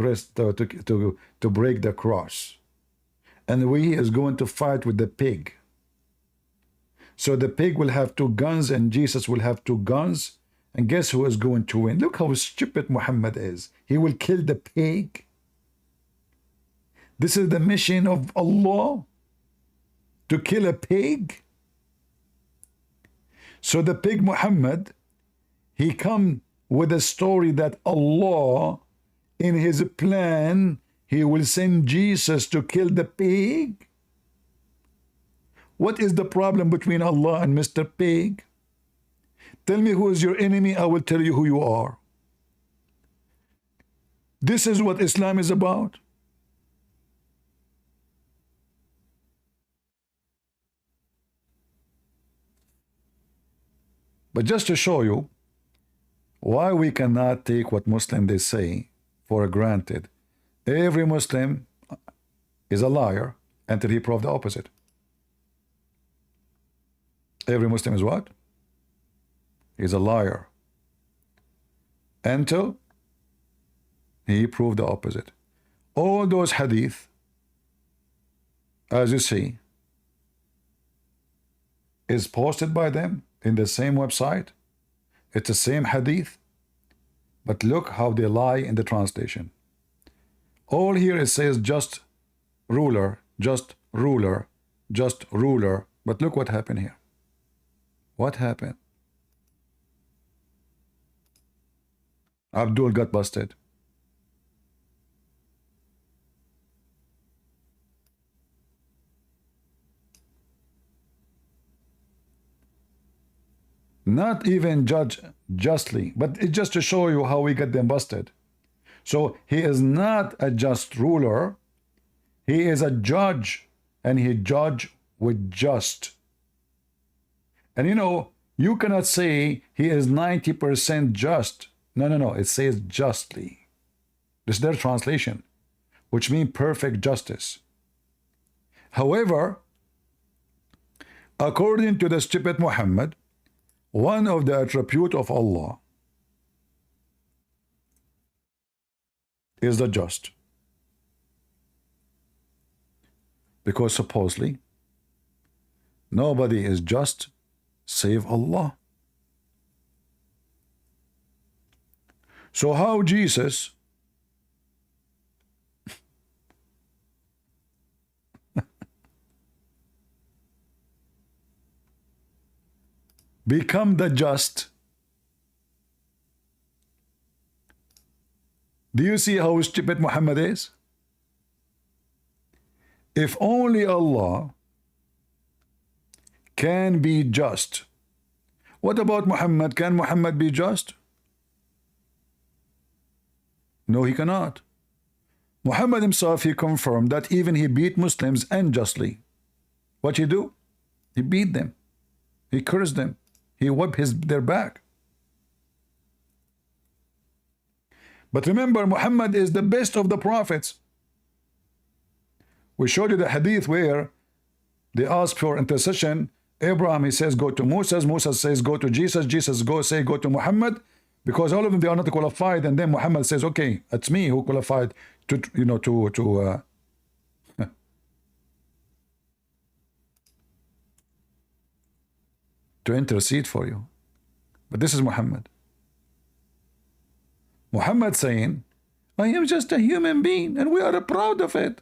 break the cross. And he is going to fight with the pig. So the pig will have two guns and Jesus will have two guns. And guess who is going to win? Look how stupid Muhammad is. He will kill the pig. This is the mission of Allah, to kill a pig. So the pig Muhammad, he come with a story that Allah, in his plan, he will send Jesus to kill the pig. What is the problem between Allah and Mr. Pig? Tell me who is your enemy, I will tell you who you are. This is what Islam is about. But just to show you why we cannot take what Muslims they say for granted, Every Muslim is a liar until he proves the opposite. Every Muslim is what? He's a liar until he proved the opposite. All those hadith, as you see, is posted by them in the same website. It's the same hadith, but look how they lie in the translation. All here it says just ruler, just ruler, just ruler. But look what happened here. What happened? Abdul got busted. Not even judge justly, but it's just to show you how we get them busted. So he is not a just ruler. He is a judge, and he judge with just. And you know, you cannot say he is 90% just. No. It says justly. This is their translation, which means perfect justice. However, according to the stupid Muhammad, one of the attributes of Allah is the just. Because supposedly, nobody is just save Allah. So how Jesus become the just? Do you see how stupid Muhammad is? If only Allah can be just, what about Muhammad? Can Muhammad be just? No, he cannot. Muhammad himself, he confirmed that even he beat Muslims unjustly. What he do? He beat them. He cursed them. He whipped their back. But remember, Muhammad is the best of the prophets. We showed you the hadith where they ask for intercession. Abraham, he says, go to Moses. Moses says, go to Jesus. Jesus go to Muhammad, because all of them, they are not qualified. And then Muhammad says, okay, it's me who qualified to, you know, to intercede for you. But this is Muhammad. Muhammad saying, I am just a human being and we are proud of it.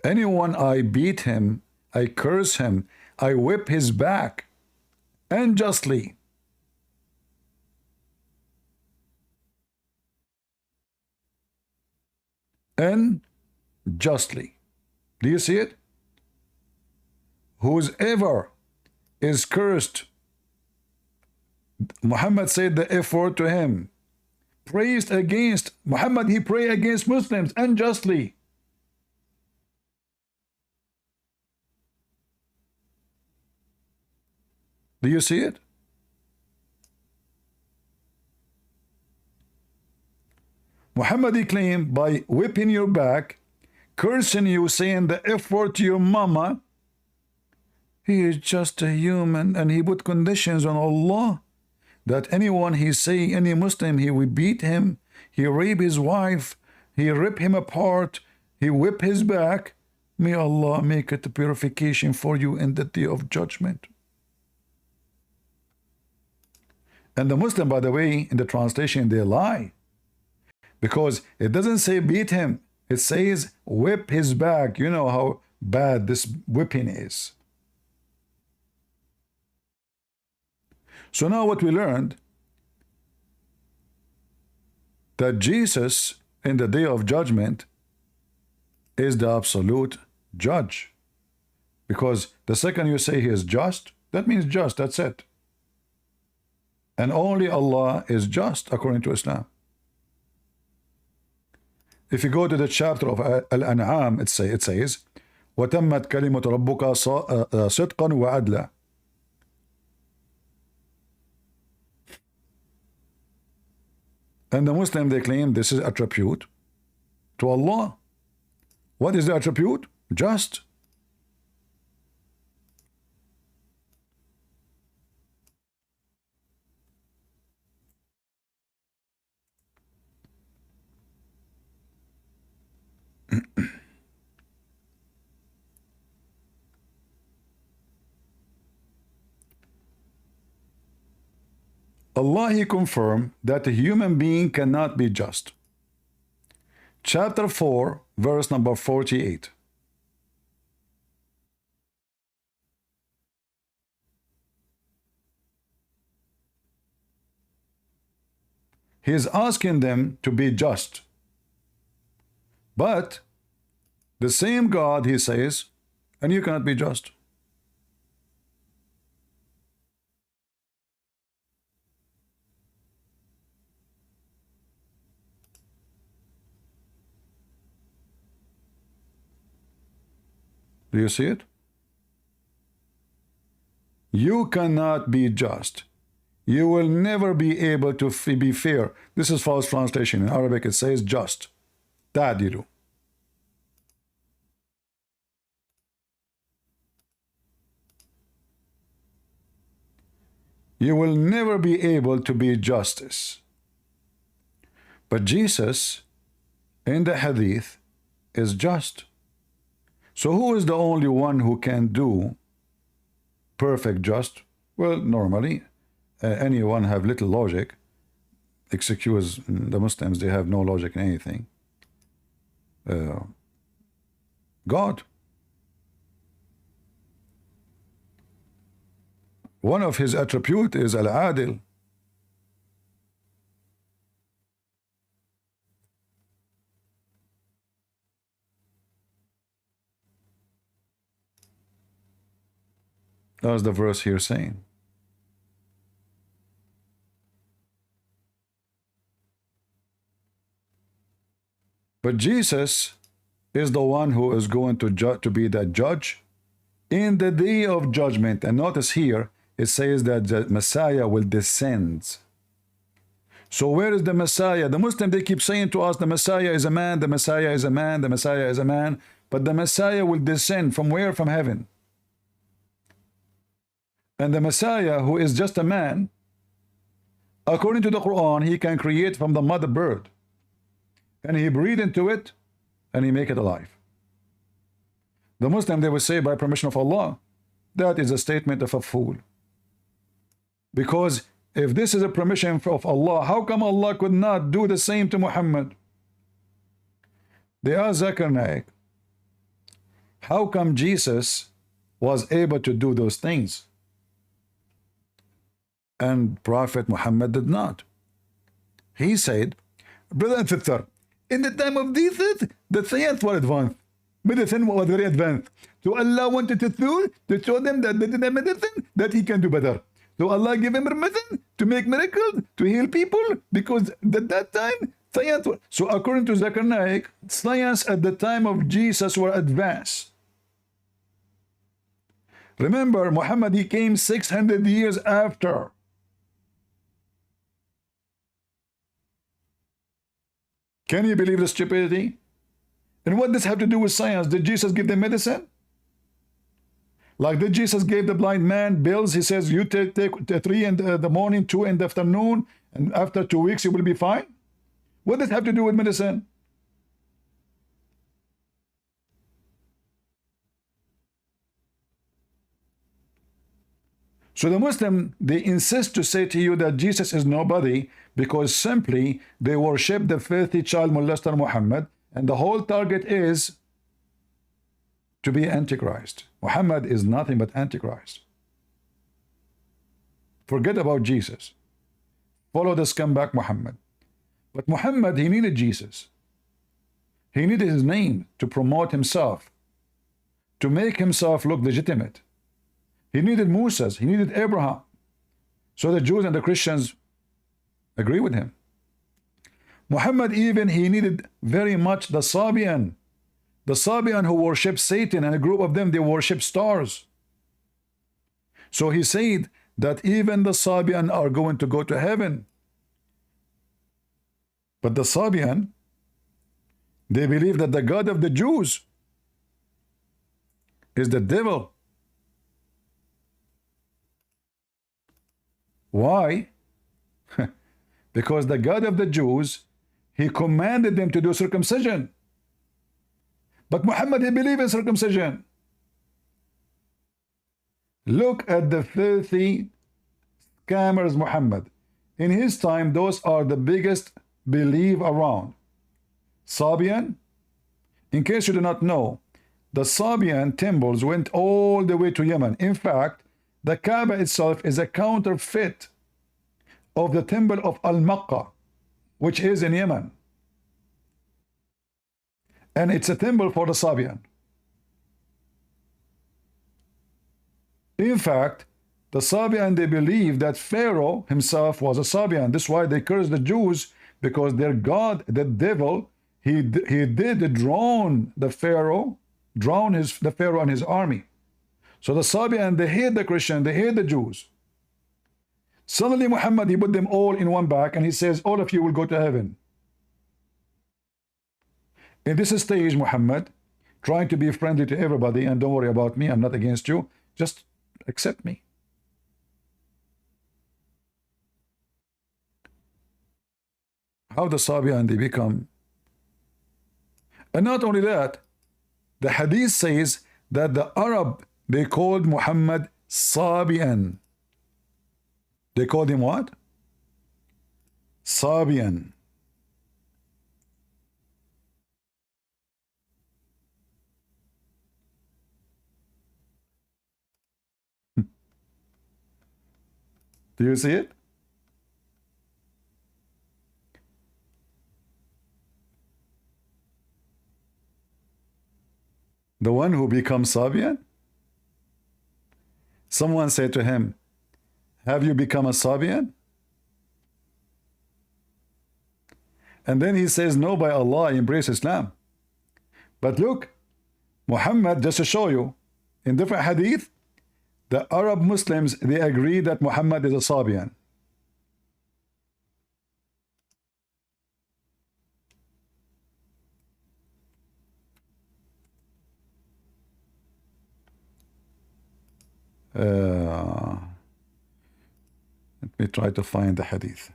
Anyone I beat him, I curse him, I whip his back unjustly. Unjustly. Do you see it? Whoever is cursed, Muhammad said the F word to him, praised against Muhammad, he prayed against Muslims unjustly. Do you see it? Muhammad, he claimed by whipping your back, cursing you, saying the F word to your mama, he is just a human, and he put conditions on Allah that anyone he say, any Muslim, he will beat him, he rape his wife, he rip him apart, he whip his back. May Allah make it a purification for you in the day of judgment. And the Muslim, by the way, in the translation, they lie. Because it doesn't say beat him. It says whip his back. You know how bad this whipping is. So now what we learned, that Jesus in the day of judgment is the absolute judge. Because the second you say he is just, that means just, that's it. And only Allah is just according to Islam. If you go to the chapter of Al-An'am, it says, وَتَمَّتْ كَلِمَةُ رَبُّكَ صِدْقًا وَعَدْلًا. And the Muslim, they claim this is attribute to Allah. What is the attribute? Just. Allah, He confirmed that a human being cannot be just. Chapter 4, verse number 48. He is asking them to be just. But the same God, He says, and you cannot be just. Do you see it? You cannot be just. You will never be able to be fair. This is false translation. In Arabic it says just. Ta'dilu. You will never be able to be justice. But Jesus in the hadith is just. So who is the only one who can do perfect just? Well, normally anyone have little logic. Excuse the Muslims, they have no logic in anything. God. One of his attributes is al-adil. That's the verse here saying. But Jesus is the one who is going to be the judge in the day of judgment. And notice here, it says that the Messiah will descend. So where is the Messiah? The Muslims, they keep saying to us, the Messiah is a man, the Messiah is a man, the Messiah is a man. But the Messiah will descend from where? From heaven. And the Messiah, who is just a man, according to the Quran, he can create from the mother bird. And he breathe into it, and he make it alive. The Muslim, they will say, by permission of Allah, that is a statement of a fool. Because if this is a permission of Allah, how come Allah could not do the same to Muhammad? They asked Zakir Naik, how come Jesus was able to do those things? And Prophet Muhammad did not. He said, brother and sister, in the time of Jesus, the science was advanced. Medicine was very advanced. So Allah wanted to show them that the medicine, that he can do better. So Allah gave him permission to make miracles, to heal people, because at that time, science was... So according to Zakir Naik, science at the time of Jesus were advanced. Remember, Muhammad, he came 600 years after. Can you believe the stupidity? And what does have to do with science? Did Jesus give them medicine? Like did Jesus give the blind man pills? He says, you take 3 in the morning, 2 in the afternoon, and after 2 weeks you will be fine? What does have to do with medicine? So the Muslim, they insist to say to you that Jesus is nobody because simply they worship the filthy child molester Muhammad, and the whole target is to be Antichrist. Muhammad is nothing but Antichrist. Forget about Jesus. Follow the scumbag Muhammad. But Muhammad, he needed Jesus. He needed his name to promote himself, to make himself look legitimate. He needed Moses, he needed Abraham. So the Jews and the Christians agree with him. Muhammad even, he needed very much the Sabian. The Sabian who worship Satan, and a group of them, they worship stars. So he said that even the Sabian are going to go to heaven. But the Sabian, They believe that the God of the Jews is the devil. Why? Because the God of the Jews, he commanded them to do circumcision. But Muhammad, he believed in circumcision. Look at the filthy scammers, Muhammad. In his time, those are the biggest belief around. Sabian, in case you do not know, the Sabian temples went all the way to Yemen. In fact, the Kaaba itself is a counterfeit of the temple of Al-Makkah, which is in Yemen. And it's a temple for the Sabian. In fact, the Sabian, they believe that Pharaoh himself was a Sabian. This is why they curse the Jews, because their God, the devil, he did drown the Pharaoh, the Pharaoh and his army. So the Sabian, they hate the Christian, they hate the Jews. Suddenly Muhammad, he put them all in one bag, and he says, all of you will go to heaven. In this stage, Muhammad, trying to be friendly to everybody, and don't worry about me, I'm not against you, just accept me. How the Sabian, they become. And not only that, the hadith says that the Arab, they called Muhammad Sabian. They called him what? Sabian. Do you see it? The one who becomes Sabian? Someone said to him, have you become a Sabian? And then he says, no, by Allah, I embrace Islam. But look, Muhammad, just to show you, in different hadith, the Arab Muslims, they agree that Muhammad is a Sabian. Let me try to find the hadith.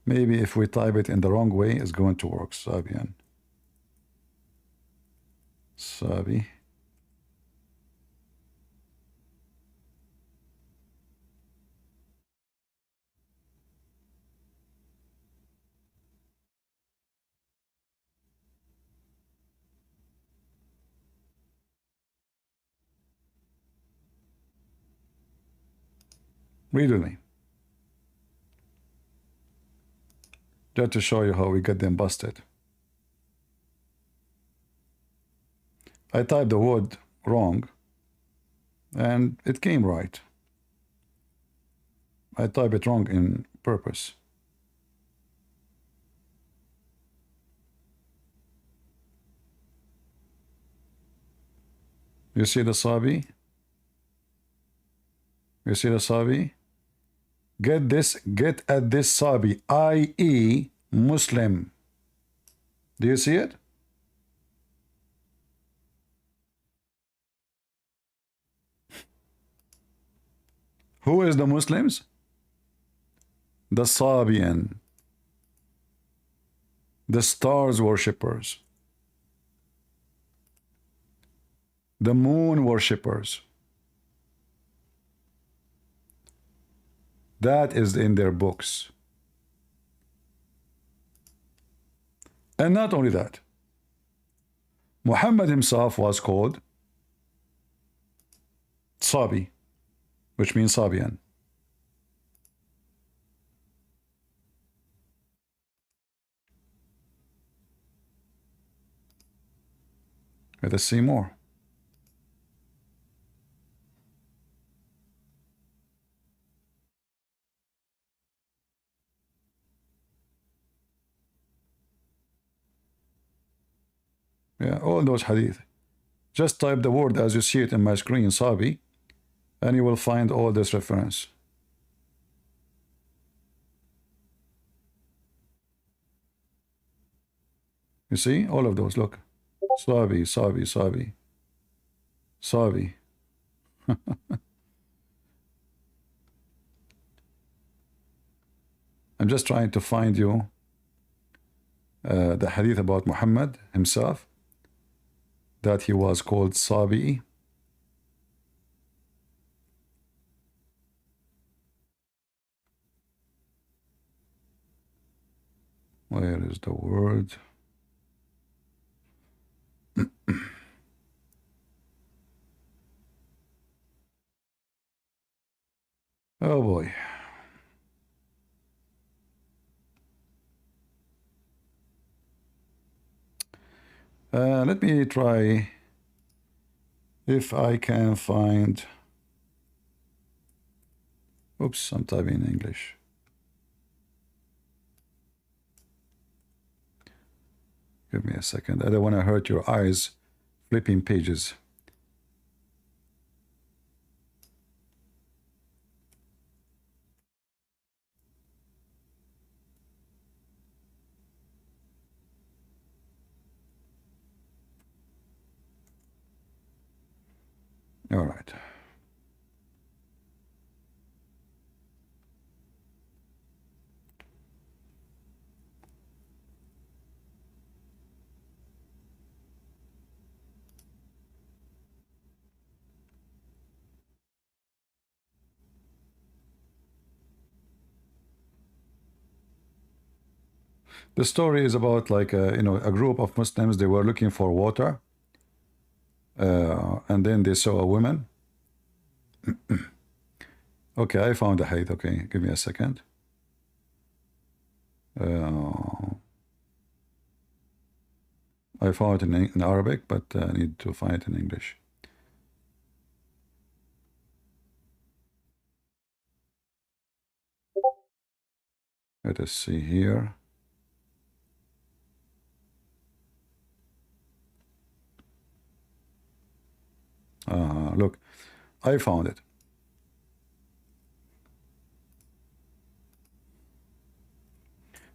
Maybe if we type it in the wrong way, it's going to work. Sabian. Sabi. Read with me. Just to show you how we get them busted. I typed the word wrong and it came right. I typed it wrong in purpose. You see the Sabi? You see the Sabi? Get this, get at this Sabi, i.e. Muslim. Do you see it? Who is the Muslims? The Sabian, the stars worshippers, the moon worshippers. That is in their books. And not only that, Muhammad himself was called Sabi, which means Sabian. Let us see more. Yeah, all those hadith. Just type the word as you see it in my screen, Sabi, and you will find all this reference. You see all of those, look. Sabi, Sabi, Sabi, Sabi. I'm just trying to find you the hadith about Muhammad himself, that he was called Sabi. Where is the word? Oh boy. Let me try if I can find. Oops, I'm typing in English. Give me a second. I don't want to hurt your eyes flipping pages. All right. The story is about like a group of Muslims. They were looking for water, and then they saw a woman. Okay, I found the hadith. Okay, give me a second. I found it in Arabic, but I need to find it in English. Let us see here. Look, I found it.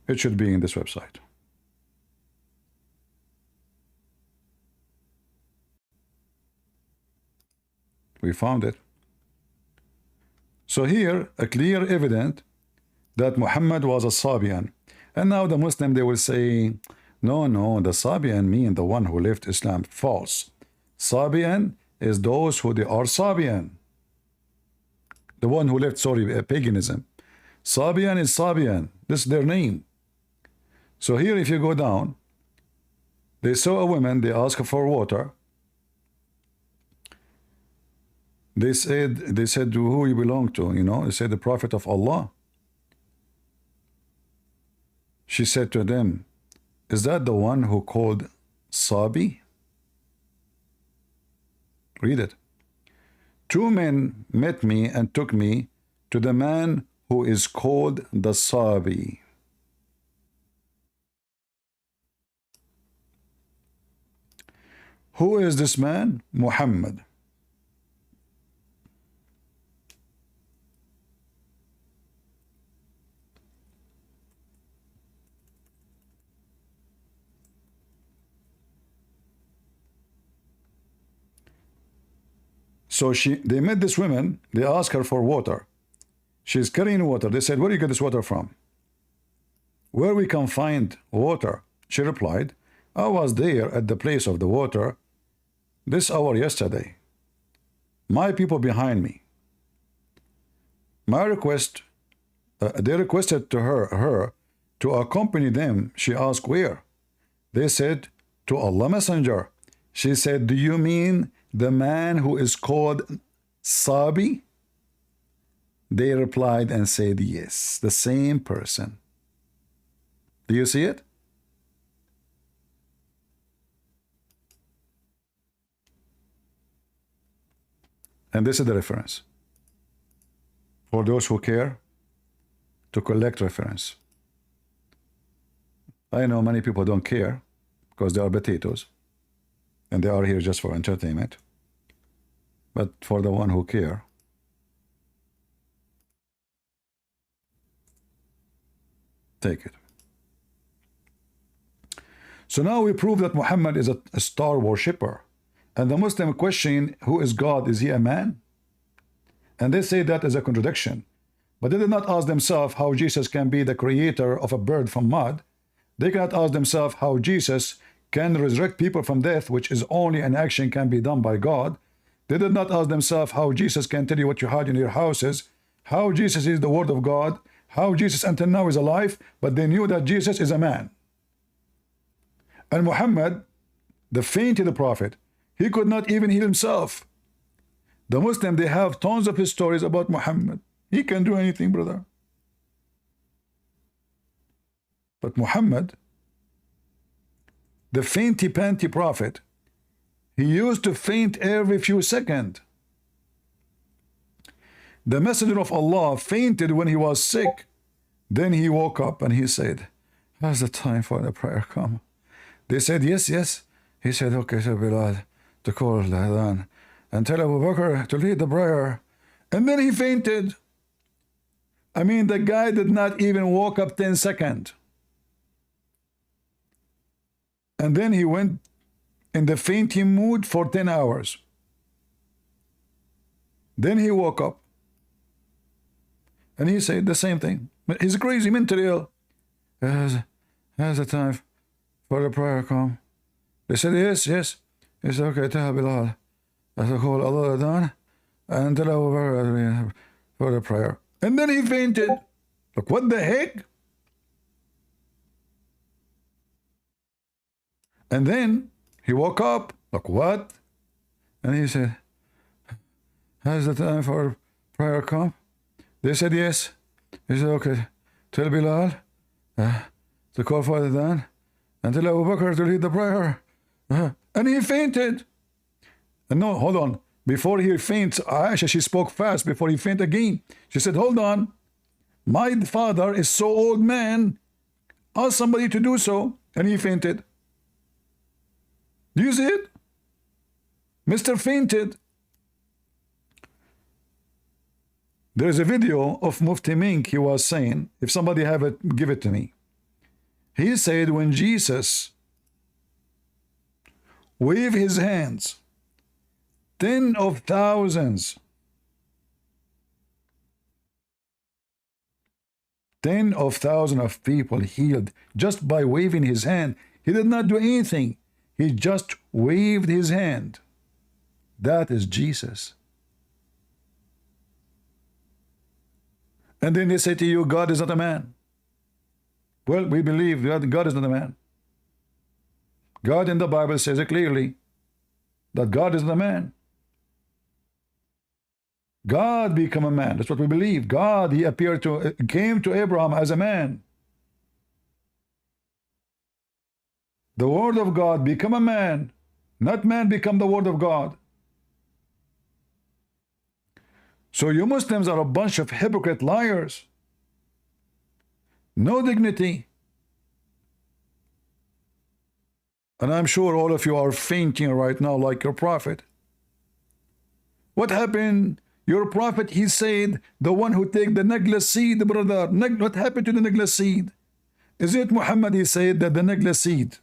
It should be in this website. We found it. So here, a clear evidence that Muhammad was a Sabian. And now the Muslim, they will say, no, the Sabian mean the one who left Islam. False. Sabian is those who they are Sabian. The one who left, paganism. Sabian is Sabian. This is their name. So here, if you go down, they saw a woman, they asked for water. They said, who you belong to? They said, the Prophet of Allah. She said to them, is that the one who called Sabi? Read it. 2 men met me and took me to the man who is called the Sabi. Who is this man? Muhammad. So they met this woman, they asked her for water. She's carrying water. They said, where do you get this water from? Where we can find water? She replied, I was there at the place of the water this hour yesterday. My people behind me. My request, they requested to her to accompany them. She asked where? They said, to Allah Messenger. She said, do you mean the man who is called Sabi? They replied and said, yes, the same person. Do you see it? And this is the reference. For those who care to collect reference. I know many people don't care because they are potatoes. and they are here just for entertainment. But for the one who care, take it. So now we prove that Muhammad is a star worshipper. And the Muslim question, who is God? Is he a man? And they say that is a contradiction. But they did not ask themselves how Jesus can be the creator of a bird from mud. They cannot ask themselves how Jesus can resurrect people from death, which is only an action can be done by God. They did not ask themselves how Jesus can tell you what you had in your houses, how Jesus is the word of God, how Jesus until now is alive, but they knew that Jesus is a man. And Muhammad, the fainted prophet, he could not even heal himself. The Muslim, they have tons of his stories about Muhammad. He can do anything, brother. But Muhammad, the fainty panty prophet, he used to faint every few seconds. The messenger of Allah fainted when he was sick. Then he woke up and he said, has the time for the prayer come? They said, yes, yes. He said, okay, so Bilal, to call the adhan and tell Abu Bakr to lead the prayer. And then he fainted. I mean, the guy did not even walk up 10 seconds. And then he went in the fainting mood for 10 hours. Then he woke up. And he said the same thing. He's crazy, mentally ill. Has the time for the prayer come? They said, yes, yes. He said, okay, tell Bilal. I said, call Allah adhan and tell Abu Bakr for the prayer. And then he fainted. Look, what the heck? And then he woke up. Look, what? And he said, has the time for prayer come? They said, yes. He said, okay, tell Bilal to call for the adhan and tell Abu Bakr to lead the prayer. And he fainted. And no, hold on. Before he faints, Aisha, she spoke fast before he fainted again. She said, hold on. My father is so old man. Ask somebody to do so. And he fainted. Do you see it? Mr. fainted. There is a video of Mufti Menk. He was saying, if somebody have it, give it to me. He said when Jesus waved his hands, 10 of thousands, 10 of thousands of people healed just by waving his hand. He did not do anything. He just waved his hand. That is Jesus. And then they say to you, God is not a man. Well, we believe that God is not a man. God in the Bible says it clearly that God is not a man. God became a man. That's what we believe. God, he appeared to, came to Abraham as a man. The word of God become a man, not man become the word of God. So you Muslims are a bunch of hypocrite liars. No dignity. And I'm sure all of you are fainting right now like your prophet. What happened? Your prophet, he said, the one who take the necklace seed, brother. What happened to the necklace seed? Is it Muhammad, he said that the necklace seed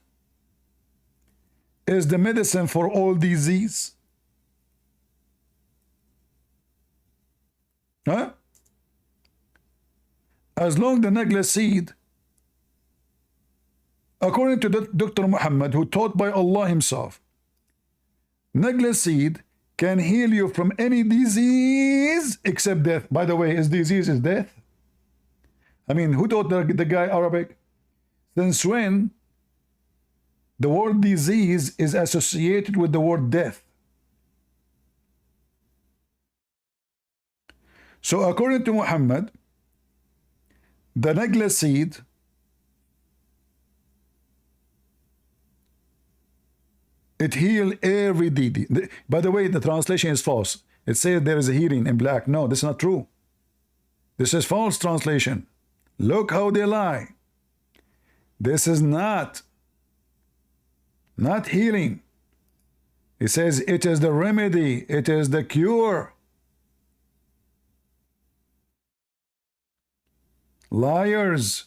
is the medicine for all disease? Huh? As long the necklace seed, according to Dr. Muhammad, who taught by Allah himself, necklace seed can heal you from any disease except death. By the way, his disease is death. I mean, who taught the guy Arabic? Since when the word disease is associated with the word death? So according to Muhammad, the necklace seed it heals every deed. By the way, the translation is false. It says there is a healing in black. No, this is not true. This is false translation. Look how they lie. This is not healing. He says it is the remedy, it is the cure. Liars.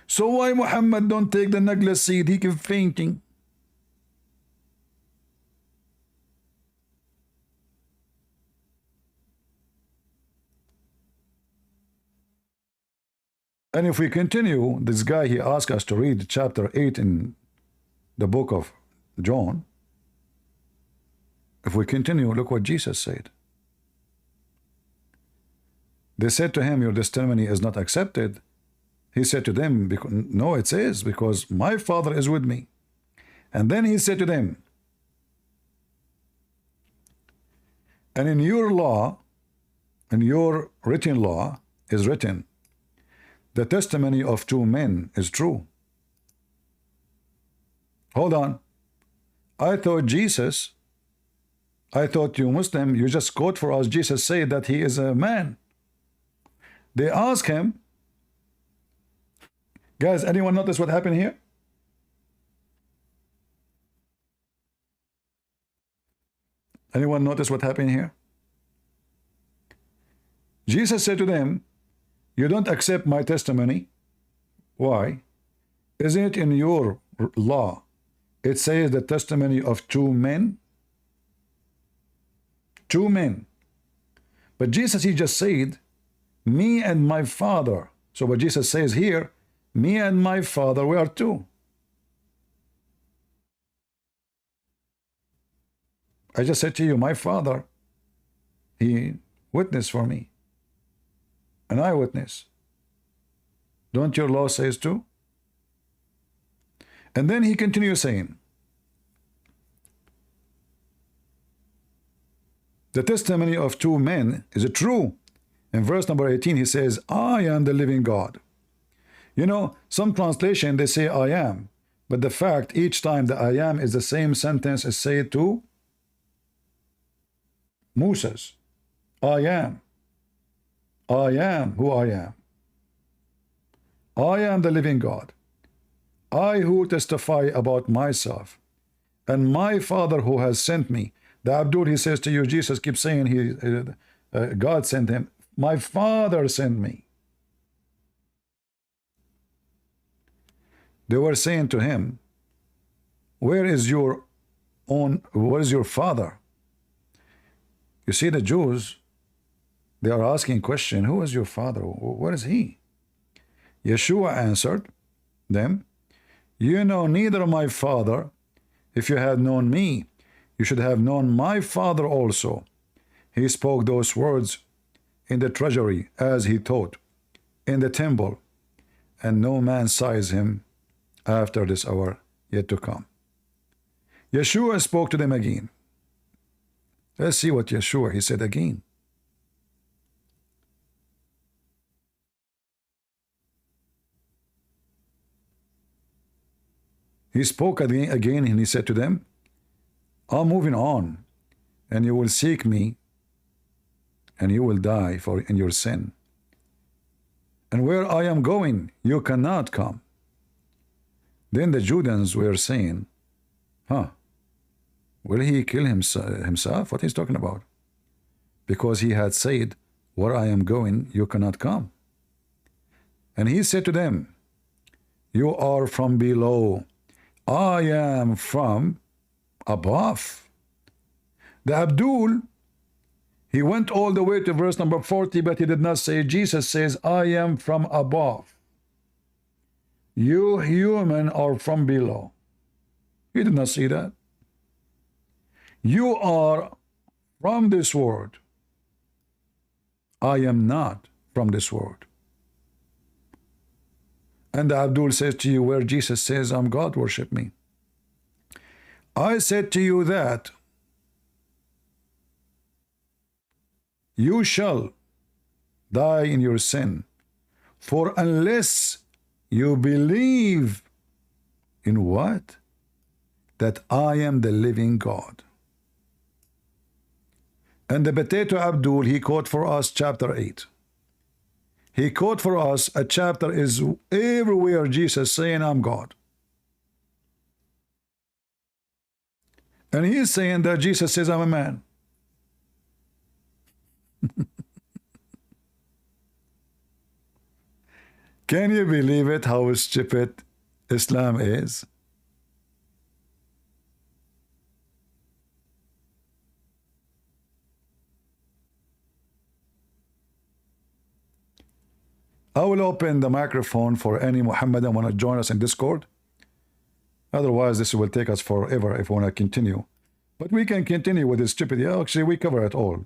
So why Muhammad don't take the necklace seed? He keep fainting. And if we continue, this guy, he asked us to read chapter 8 in the book of John. If we continue, look what Jesus said. They said to him, your testimony is not accepted. He said to them, no, it is, because my Father is with me. And then he said to them, and in your law, in your written law is written, the testimony of two men is true. Hold on. I thought you Muslim, you just quote for us, Jesus said that he is a man. They ask him, guys, anyone notice what happened here? Anyone notice what happened here? Jesus said to them, you don't accept my testimony. Why? Isn't it in your law? It says the testimony of two men. Two men. But Jesus, he just said, me and my Father. So what Jesus says here, me and my Father, we are two. I just said to you, my Father, he witnessed for me. An eyewitness. Don't your law says too? And then he continues saying, the testimony of two men is true. In verse number 18 he says, I am the living God. You know, some translation they say I am, but the fact each time the I am is the same sentence as said to Moses. I am. I am who I am. I am the living God. I who testify about myself, and my Father who has sent me. The Abdul, he says to you, Jesus keeps saying God sent him. My Father sent me. They were saying to him, where is your Father? You see, the Jews, they are asking question, who is your Father? What is he? Yeshua answered them, you know neither my Father. If you had known me, you should have known my Father also. He spoke those words in the treasury as he taught in the temple, and no man sighs him after this hour yet to come. Yeshua spoke to them again. Let's see what Yeshua, he said again. He spoke again and he said to them, I'm moving on, and you will seek me, and you will die in your sin. And where I am going, you cannot come. Then the Judeans were saying, will he kill himself? What he's talking about? Because he had said, where I am going, you cannot come. And he said to them, you are from below. I am from above. The Abdul, he went all the way to verse number 40, but he did not say, Jesus says, I am from above. You human are from below. He did not see that. You are from this world. I am not from this world. And the Abdul says to you, where Jesus says, I'm God, worship me. I said to you that you shall die in your sin, for unless you believe in what? That I am the living God. And the potato Abdul, he quote for us chapter 8. He quote for us a chapter is everywhere Jesus saying, I'm God. And he is saying that Jesus says, I'm a man. Can you believe it, how stupid Islam is? I will open the microphone for any Mohammedan want to join us in Discord. Otherwise, this will take us forever if we want to continue. But we can continue with this stupid. Yeah, actually, we cover it all.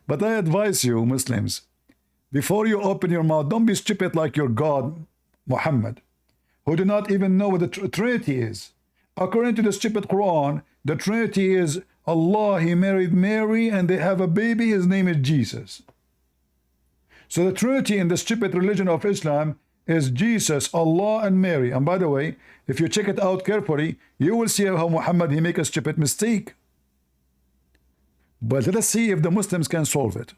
But I advise you, Muslims, before you open your mouth, don't be stupid like your God, Muhammad, who do not even know what the Trinity is. According to the stupid Quran, the Trinity is Allah, He married Mary, and they have a baby, his name is Jesus. So the Trinity in the stupid religion of Islam is Jesus, Allah, and Mary. And by the way, if you check it out carefully, you will see how Muhammad, he make a stupid mistake. But let us see if the Muslims can solve it.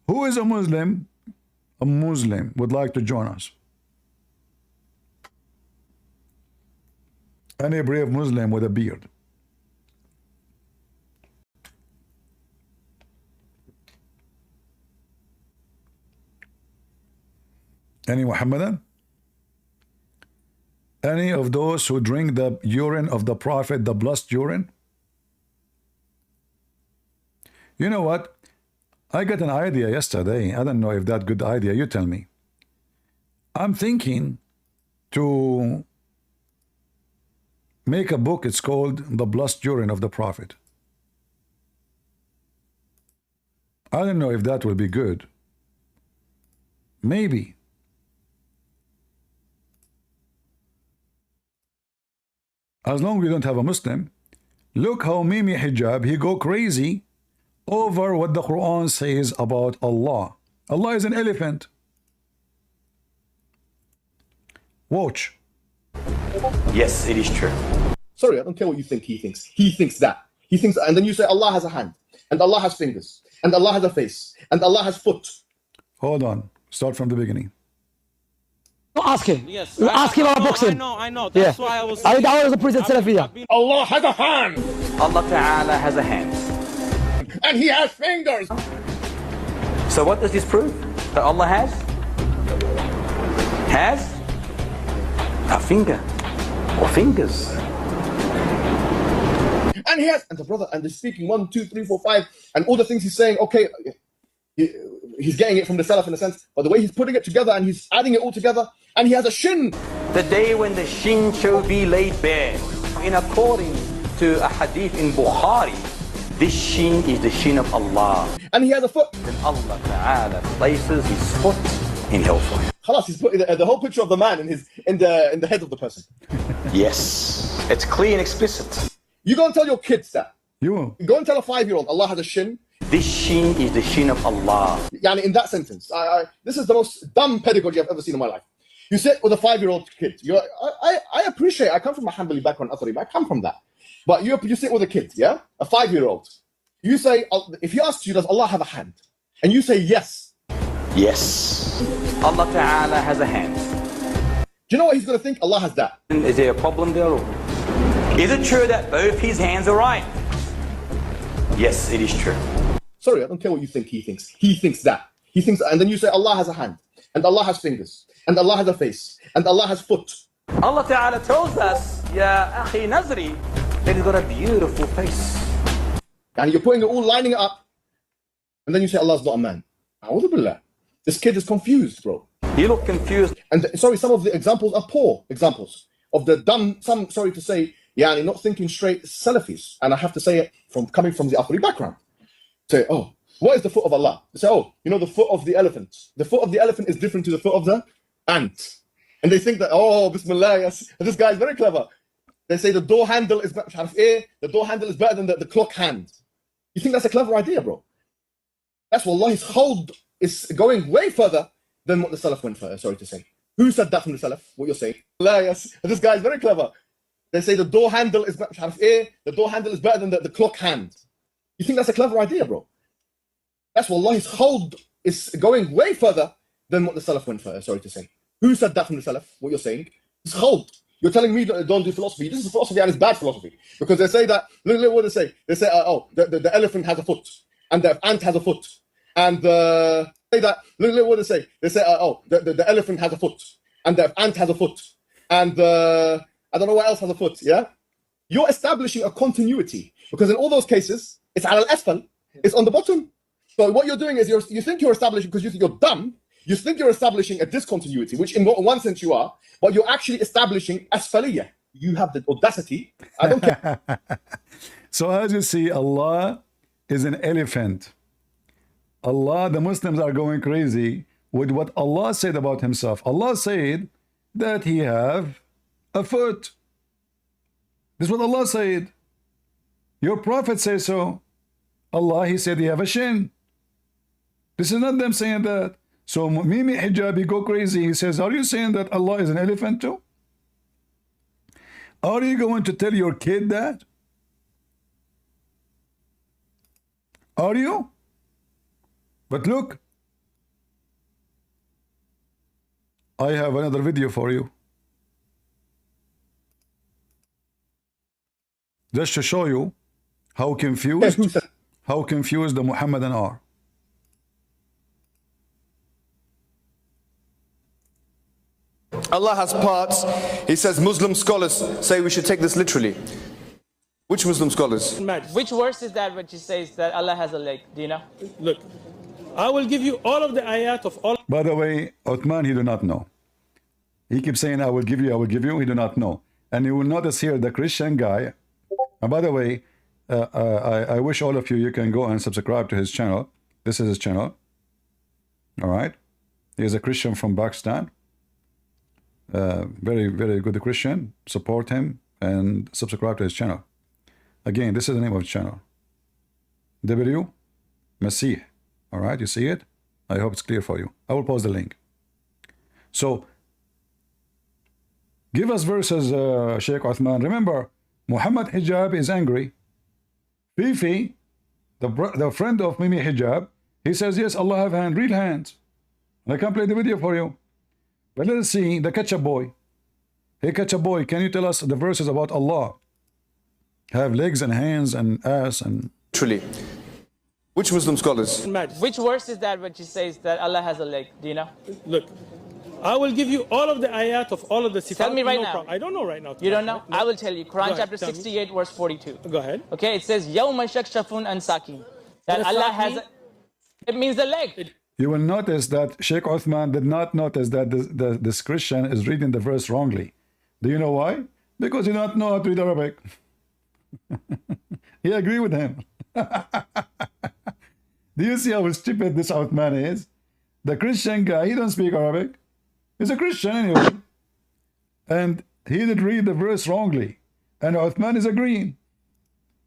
Who is a Muslim? A Muslim would like to join us. Any brave Muslim with a beard. Any Muhammadan? Any of those who drink the urine of the Prophet, the blessed urine? You know what? I got an idea yesterday. I don't know if that's a good idea. You tell me. I'm thinking to make a book. It's called The Blessed Urine of the Prophet. I don't know if that will be good. Maybe. As long as we don't have a Muslim. Look how Mimi Hijab, he go crazy over what the Quran says about Allah. Allah is an elephant. Watch. Yes, it is true. Sorry, I don't care what you think he thinks. He thinks that. He thinks, and then you say Allah has a hand, and Allah has fingers, and Allah has a face, and Allah has foot. Hold on. Start from the beginning. Ask him. Yes. Ask him about boxing. I know. That's why I was. I Dawah is a president Salafiyya. Allah has a hand, Allah Ta'ala has a hand. and he has fingers. So what does this prove? That Allah has a finger or fingers. And he has, and the brother, and they're speaking 1, 2, 3, 4, 5, and all the things he's saying, okay, he's getting it from the Salaf in a sense, but the way he's putting it together and he's adding it all together, and he has a shin. The day when the shin shall be laid bare. In according to a hadith in Bukhari, this shin is the shin of Allah. And he has a foot. Then Allah Ta'ala places his foot in hellfire. Khalas, he's put the whole picture of the man in the head of the person. Yes, it's clear and explicit. You go and tell your kids that. You. Go and tell a 5-year-old Allah has a shin. This shin is the shin of Allah. Yani in that sentence, this is the most dumb pedagogy I've ever seen in my life. You sit with a 5-year-old kid. I appreciate. I come from a Hanbali background, Athari, but I come from that. But you sit with a kid, yeah, a 5-year-old. You say, if he asks you, does Allah have a hand? And you say yes. Yes, Allah Ta'ala has a hand. Do you know what he's going to think? Allah has that. Is there a problem there? Or is it true that both his hands are right? Yes, it is true. Sorry, I don't care what you think he thinks. He thinks that. He thinks, and then you say Allah has a hand, and Allah has fingers, and Allah has a face, and Allah has foot. Allah Ta'ala tells us, Ya Akhi Nazri, that he's got a beautiful face. And you're putting it all, lining it up, and then you say Allah's not a man. A'udhu billah. This kid is confused, bro. You look confused. And sorry, some of the examples are poor examples of the dumb, some, sorry to say, yani not thinking straight Salafis. And I have to say it coming from the Athari background. Say, oh, what is the foot of Allah? They say, oh, you know, the foot of the elephant. The foot of the elephant is different to the foot of the ant. And they think that, oh, Bismillah, yes, this guy is very clever. They say the door handle is better than the clock hand. You think that's a clever idea, bro? That's Wallahi's hold is going way further than what the Salaf went for, sorry to say. Who said that from the Salaf? What you're saying? Yes, this guy is very clever. They say the door handle is better than the clock hand. You think that's a clever idea, bro? That's Wallahi's hold is going way further than what the Salaf went for, sorry to say. Who said that from the Salaf? What you're saying? His hold. You're telling me that don't do philosophy. This is philosophy and it's bad philosophy. Because they say that, look what they say. They say, oh, the elephant has a foot and the ant has a foot. And say that, look what they say. They say, oh, the elephant has a foot and the ant has a foot. And I don't know what else has a foot, yeah? You're establishing a continuity. Because in all those cases, it's al-asfal, it's on the bottom. So what you're doing is you think you're establishing, because you think you're dumb, you think you're establishing a discontinuity, which in one sense you are, but you're actually establishing asfaliyah. You have the audacity. I don't care. So as you see, Allah is an elephant. Allah, the Muslims are going crazy with what Allah said about himself. Allah said that he have a foot. This is what Allah said. Your prophet says so. Allah, he said he have a shin. This is not them saying that. So Mimi Hijabi go crazy. He says, are you saying that Allah is an elephant too? Are you going to tell your kid that? Are you? But look, I have another video for you. Just to show you how confused the Muhammadan are. Allah has parts. He says Muslim scholars say we should take this literally. Which Muslim scholars? Which verse is that which says that Allah has a leg? Do you know? Look, I will give you all of the ayat of all. By the way, Uthman, he do not know. He keeps saying, I will give you, I will give you. He do not know. And you will notice here the Christian guy. And by the way, I wish all of you, you can go and subscribe to his channel. This is his channel. All right. He is a Christian from Pakistan. Very, very good Christian. Support him and subscribe to his channel. Again, this is the name of the channel. W. Masih. All right, you see it? I hope it's clear for you. I will post the link. So, give us verses, Sheikh Uthman. Remember, Muhammad Hijab is angry. Fifi, the friend of Mimi Hijab, he says, yes, Allah have hand, real hands. And I can play the video for you. But let us see the ketchup boy. Hey, ketchup boy, can you tell us the verses about Allah? Have legs and hands and ass and... Literally. Which Muslim scholars? Which verse is that which says that Allah has a leg? Do you know? Look, I will give you all of the ayat of all of the sifat. Tell me right now. I don't know right now. You don't know? No. I will tell you. Quran ahead, chapter tell me. 68 verse 42. Go ahead. Okay, it says Yawma shakshafun an sakin. That Allah has a, it means the leg. You will notice that Sheikh Uthman did not notice that this Christian is reading the verse wrongly. Do you know why? Because he don't know how to read Arabic. He agree with him. Do you see how stupid this Uthman is? The Christian guy, he don't speak Arabic. He's a Christian anyway. And he did read the verse wrongly. And Uthman is agreeing.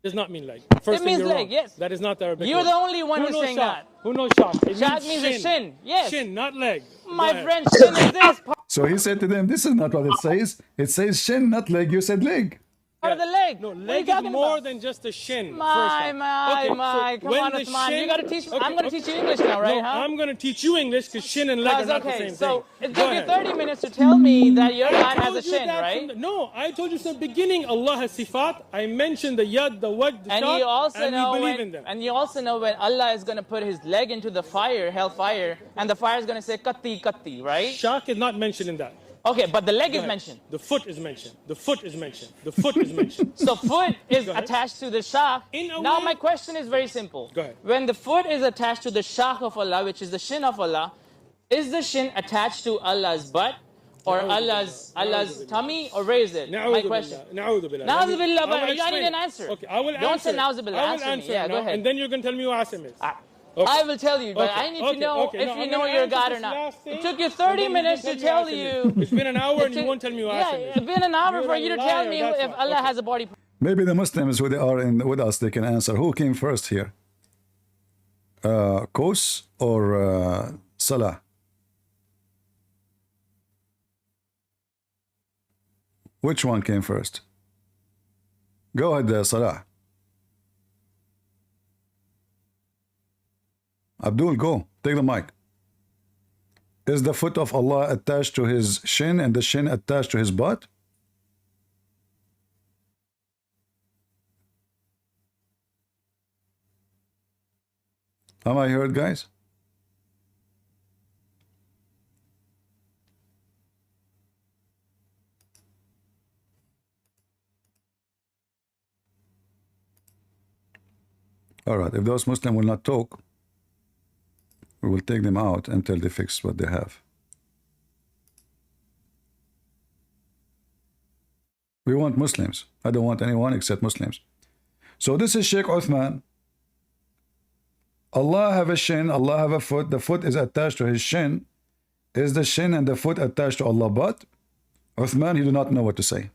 Does not mean leg. It means leg, wrong. Yes. That is not the Arabic You're word. the only one who's saying that. Who knows shak? Shak means a shin. Yes. Shin, not leg. My friend, shin is this So he said to them, this is not what it says. It says shin, not leg. You said leg. part of the leg. No, What are you leg is talking more about? than just the shin. My, come when on, the Uthman. shin- You gotta teach, Okay, I'm gonna teach you English now, right, No, huh? I'm going to teach you English because shin and leg are not the Okay, same so thing. it Go took you ahead. 30 minutes to tell me that your I God has a told you shin, that right? no, I told you from the beginning Allah has sifat. I mentioned the yad, the waj, the And shaq, you also and know we believe when, in them. and you also know when Allah is gonna put his leg into the fire, hellfire, and the fire is gonna say katti katti, right? Shaq is not mentioned in that. Okay, but the leg Go is ahead. mentioned. The foot is mentioned. The foot is mentioned. The foot is mentioned. So foot is Go ahead. attached to the shaq. In a Now way- my question is very simple. Go ahead. When the foot is attached to the shaq of Allah, which is the shin of Allah, is the shin attached to Allah's butt or Allah's tummy, or where is it? My question. Na'udhu billah. Na'udhu billah, I will but I need explain an it. answer. Okay, I will Don't answer. say na'udhu billah. I will Answer me. answer Yeah, go now, ahead. and then you're going to tell me what Asim is. Okay. I will tell you, but Okay, I need okay, to know okay. if No, you I'm know gonna your answer God this or not. last thing, It took you and 30 then minutes you to can tell me you. Asim is. It's been an hour and you won't tell me what Yeah, Asim is. it's been an hour You're for a you to liar, tell me that's if why. Allah Okay. has a body. Maybe the Muslims who are with us, they can answer. Who came first here? Qos or Salah? Which one came first? Go ahead, Salah. Abdul, go. Take the mic. Is the foot of Allah attached to his shin and the shin attached to his butt? Am I heard, guys? All right, if those Muslims will not talk, we will take them out until they fix what they have. We want Muslims. I don't want anyone except Muslims. So this is Sheikh Uthman. Allah have a shin, Allah have a foot. The foot is attached to his shin. Is the shin and the foot attached to Allah? But Uthman, he do not know what to say.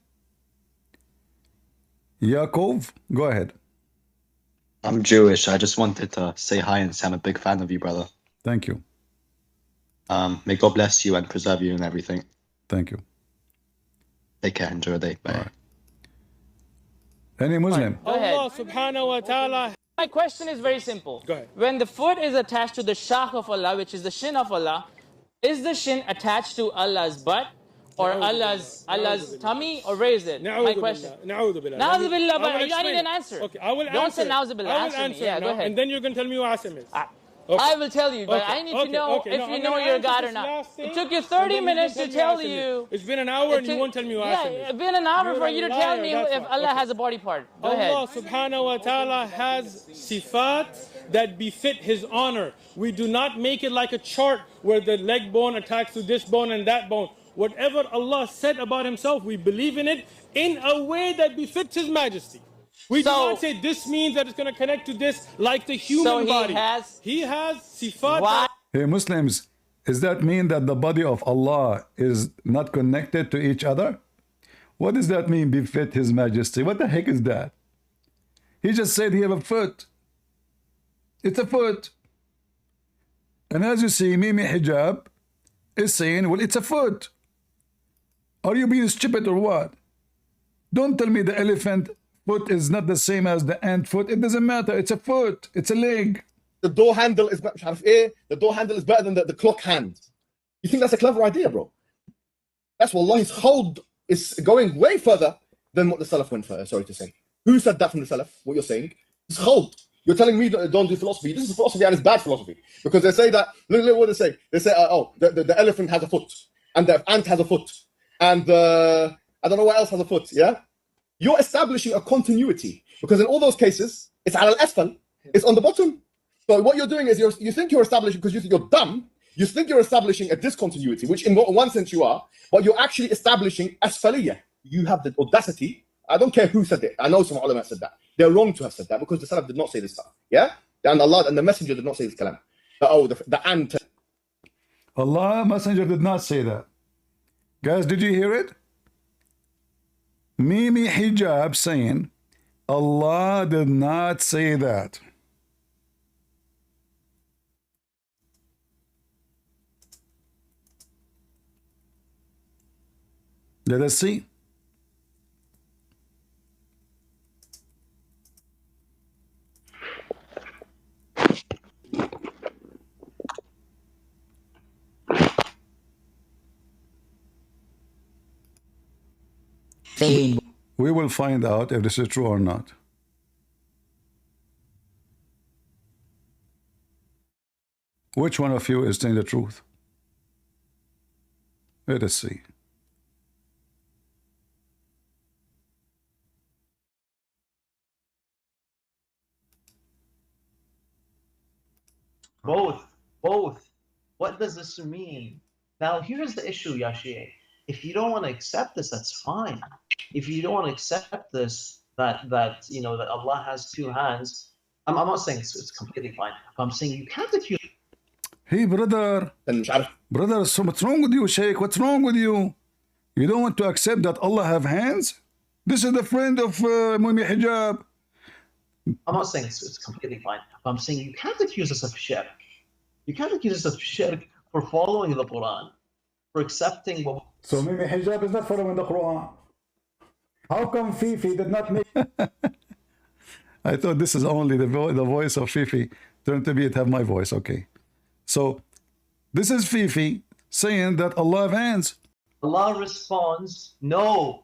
Yaakov, go ahead. I'm Jewish. I just wanted to say hi and say I'm a big fan of you, brother. Thank you. May God bless you and preserve you and everything. Thank you. Take care. Enjoy your day. Bye. All right. Any Muslim? Go ahead. Allah subhanahu wa ta'ala. My question is very simple. Go ahead. When the foot is attached to the shakh of Allah, which is the shin of Allah, is the shin attached to Allah's butt or Allah's tummy, or where is it? My question. Na'udhu billah. Na'udhu billah, I but will I need explain. an answer. Okay, I will Don't answer. say na'udhu billah. I will Answer me. Yeah, now, go ahead. and then you're going to tell me who Asim is. Okay. I will tell you, but Okay, I need to know okay. if No, you I'm know gonna you're answer God or this not. last thing, It took you and 30 then minutes can to me tell Asim is. you. It's been an hour and you won't tell me who Asim is. It's been an hour You're for a you to liar, tell me that's if why. Allah Okay. has a body part. Go Allah ahead. subhanahu wa ta'ala has sifat that befit his honor. We do not make it like a chart where the leg bone attacks to this bone and that bone. Whatever Allah said about himself, we believe in it in a way that befits his majesty. We do not say this means that it's going to connect to this like the human body. He has sifat. Why? Hey, Muslims, does that mean that the body of Allah is not connected to each other? What does that mean, befit his majesty? What the heck is that? He just said he have a foot. It's a foot. And as you see, Mimi Hijab is saying, well, it's a foot. Are you being stupid or what? Don't tell me the elephant foot is not the same as the ant foot. It doesn't matter. It's a foot. It's a leg. The door handle is the door handle is better than the clock hand. You think that's a clever idea, bro? That's Wallahi's hold is going way further than what the Salaf went for, sorry to say. Who said that from the Salaf? What you're saying? It's hold. You're telling me don't do philosophy. This is philosophy and it's bad philosophy. Because they say that, look what they say. They say, the elephant has a foot. And the ant has a foot. And I don't know what else has a foot, yeah? You're establishing a continuity. Because in all those cases, it's al-asfal. It's on the bottom. So what you're doing is you think you're establishing, because you think you're dumb, you think you're establishing a discontinuity, which in one sense you are, but you're actually establishing asfaliyah. You have the audacity. I don't care who said it. I know some ulama said that. They're wrong to have said that because the Salaf did not say this stuff. Yeah? And Allah and the Messenger did not say this kalam. The ant. Allah, Messenger did not say that. Guys, did you hear it? Mimi Hijab saying, Allah did not say that. Let us see. We will find out if this is true or not. Which one of you is telling the truth? Let us see. Both. What does this mean? Now, here's the issue, Yashie. If you don't want to accept this, that's fine. If you don't want to accept this, that Allah has two hands, I'm not saying it's completely fine. But I'm saying you can't accuse. Hey, brother, so what's wrong with you, Sheikh? What's wrong with you? You don't want to accept that Allah have hands? This is the friend of Mimi Hijab. I'm not saying it's completely fine. But I'm saying you can't accuse us of shirk. You can't accuse us of shirk for following the Quran, for accepting what. So Mimi Hijab is not following the Quran. How come Fifi did not make... I thought this is only the voice of Fifi. Turned to be it have my voice. Okay. So this is Fifi saying that Allah have hands. Allah responds, no.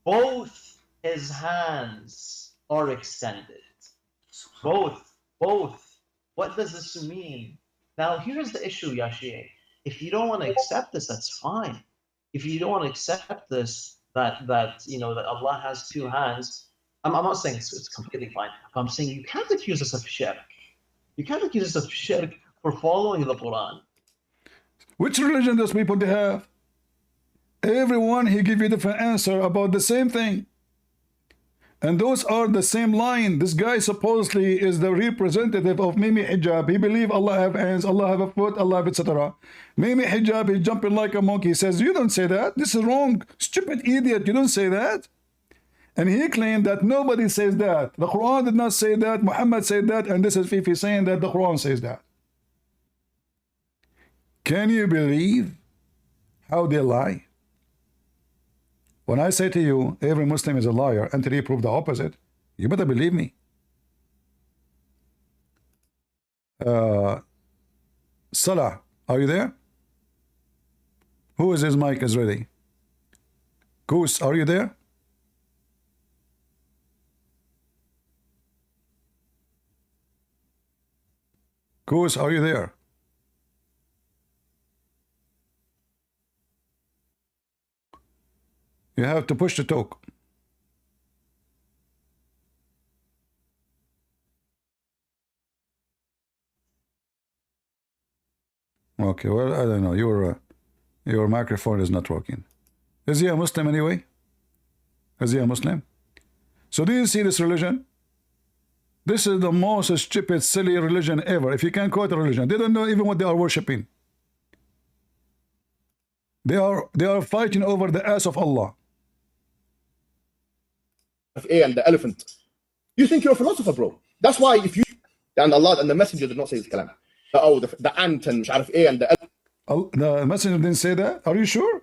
Both his hands are extended. Both. What does this mean? Now, here's the issue, Yashie. If you don't want to accept this, that's fine. If you don't want to accept this, that you know that Allah has two hands, I'm not saying it's completely fine. I'm saying you can't accuse us of shirk. You can't accuse us of shirk for following the Quran. Which religion does people they have? Everyone he give you different answer about the same thing. And those are the same line. This guy supposedly is the representative of Mimi Hijab. He believe Allah have hands, Allah have a foot, Allah have etc. Mimi Hijab, he's jumping like a monkey. He says, you don't say that. This is wrong. Stupid idiot, you don't say that. And he claimed that nobody says that. The Quran did not say that. Muhammad said that. And this is Fifi saying that the Quran says that. Can you believe how they lie? When I say to you, every Muslim is a liar, until you prove the opposite, you better believe me. Salah, are you there? Who is his mic is ready? Goose, are you there? Goose, are you there? You have to push the talk. Okay, well, I don't know. Your microphone is not working. Is he a Muslim anyway? Is he a Muslim? So do you see this religion? This is the most stupid, silly religion ever. If you can call it a religion, they don't know even what they are worshiping. They are fighting over the ass of Allah. And the elephant. You think you're a philosopher, bro. That's why if you and Allah and the messenger did not say this kalam. Oh, the ant and and the messenger didn't say that? Are you sure?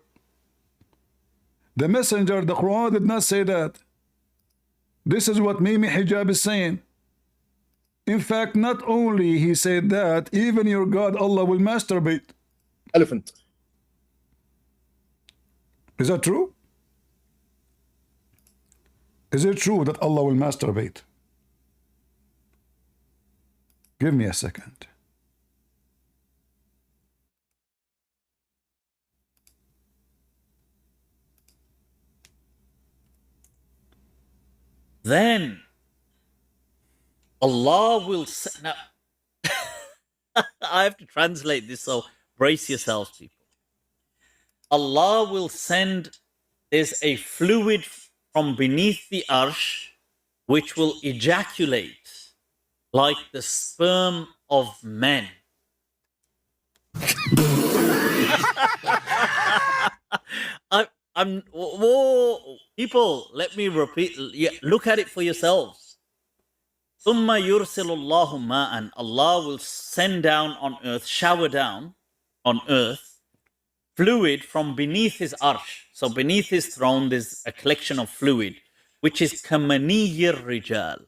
The messenger, the Quran did not say that. This is what Mimi Hijab is saying. In fact, not only he said that, even your God Allah will masturbate. Elephant. Is that true? Is it true that Allah will masturbate? Give me a second. Then Allah will now I have to translate this, so brace yourselves, people. Allah will send, there's a fluid from beneath the arsh which will ejaculate like the sperm of men. Whoa, people, let me repeat. Look at it for yourselves. ثُمَّ يُرْسِلُ اللَّهُ مَاءً. Allah will send down on earth, shower down on earth, fluid from beneath his arsh. So beneath his throne, there's a collection of fluid, which is kamaniyir rijal,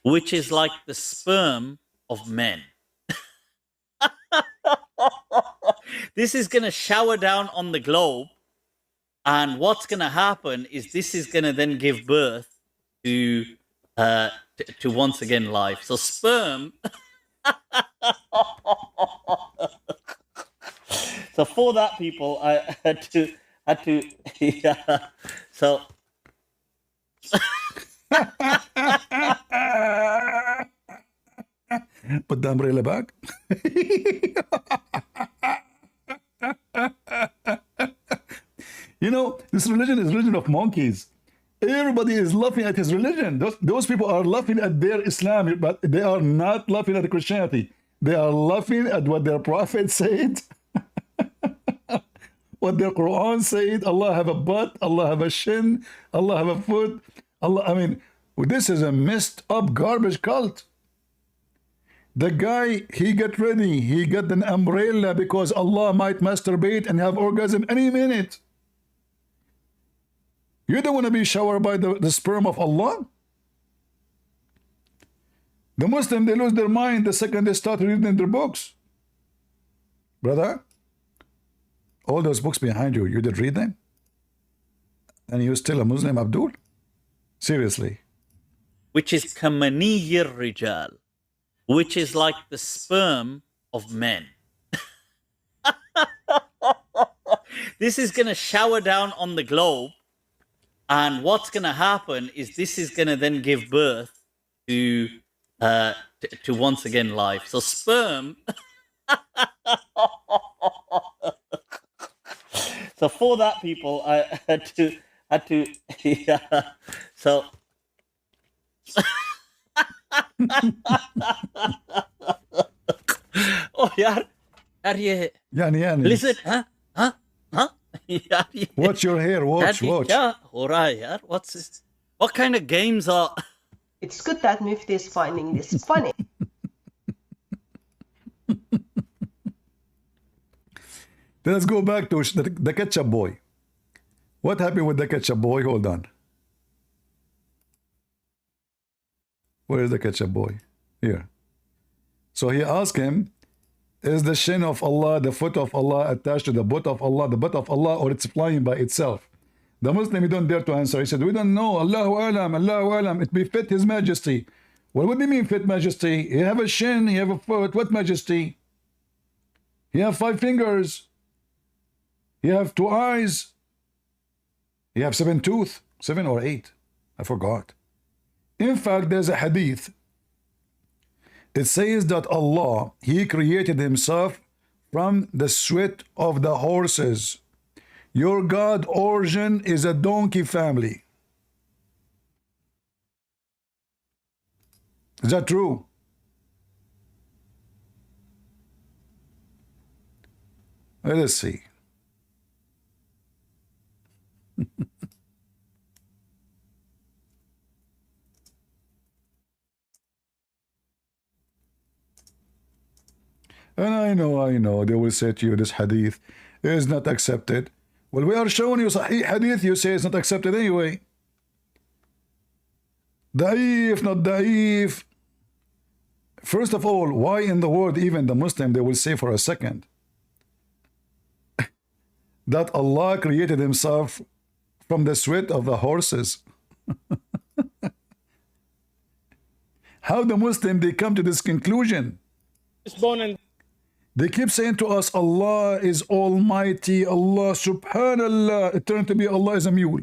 which is like the sperm of men. This is going to shower down on the globe. And what's going to happen is this is going to then give birth to once again life. So sperm. So for that, people, I had to yeah. So. Put the umbrella back. You know, this religion is religion of monkeys. Everybody is laughing at his religion. Those people are laughing at their Islam, but they are not laughing at Christianity. They are laughing at what their prophet said, what their Quran said. Allah have a butt, Allah have a shin, Allah have a foot. I mean, this is a messed up garbage cult. The guy, he get ready. He got an umbrella because Allah might masturbate and have orgasm any minute. You don't want to be showered by the sperm of Allah? The Muslim, they lose their mind the second they start reading their books. Brother, all those books behind you, you did read them? And you're still a Muslim, Abdul? Seriously. Which is kamaniyir rijal. which is like the sperm of men. This is going to shower down on the globe, and what's going to happen is this is going to then give birth to once again life. So sperm. So for that, people, I had to yeah. So oh yeah, Yani. listen, huh? Yeah, Watch your hair, watch. Yeah, alright, yeah. What's this? What kind of games are? It's good that Mufti is finding this funny. Let's go back to the ketchup boy. What happened with the ketchup boy? Hold on. Where is the ketchup boy? Here. So he asked him, is the shin of Allah, the foot of Allah, attached to the butt of Allah, or it's flying by itself? The Muslim, he don't dare to answer. He said, we don't know. Allahu alam, Allahu alam. It befit His Majesty. Well, what do you mean fit Majesty? You have a shin, you have a foot. What Majesty? You have 5 fingers. You have 2 eyes. You have 7 teeth. 7 or 8. I forgot. In fact, there's a hadith. It says that Allah, He created Himself from the sweat of the horses. Your God origin is a donkey family. Is that true? Let us see. And I know, they will say to you, this hadith is not accepted. Well, we are showing you Sahih hadith, you say it's not accepted anyway. Da'if, not da'if. First of all, why in the world, even the Muslim, they will say for a second that Allah created Himself from the sweat of the horses? How the Muslim, they come to this conclusion? They keep saying to us, Allah is Almighty, Allah, Subhanallah. It turned to be Allah is a mule.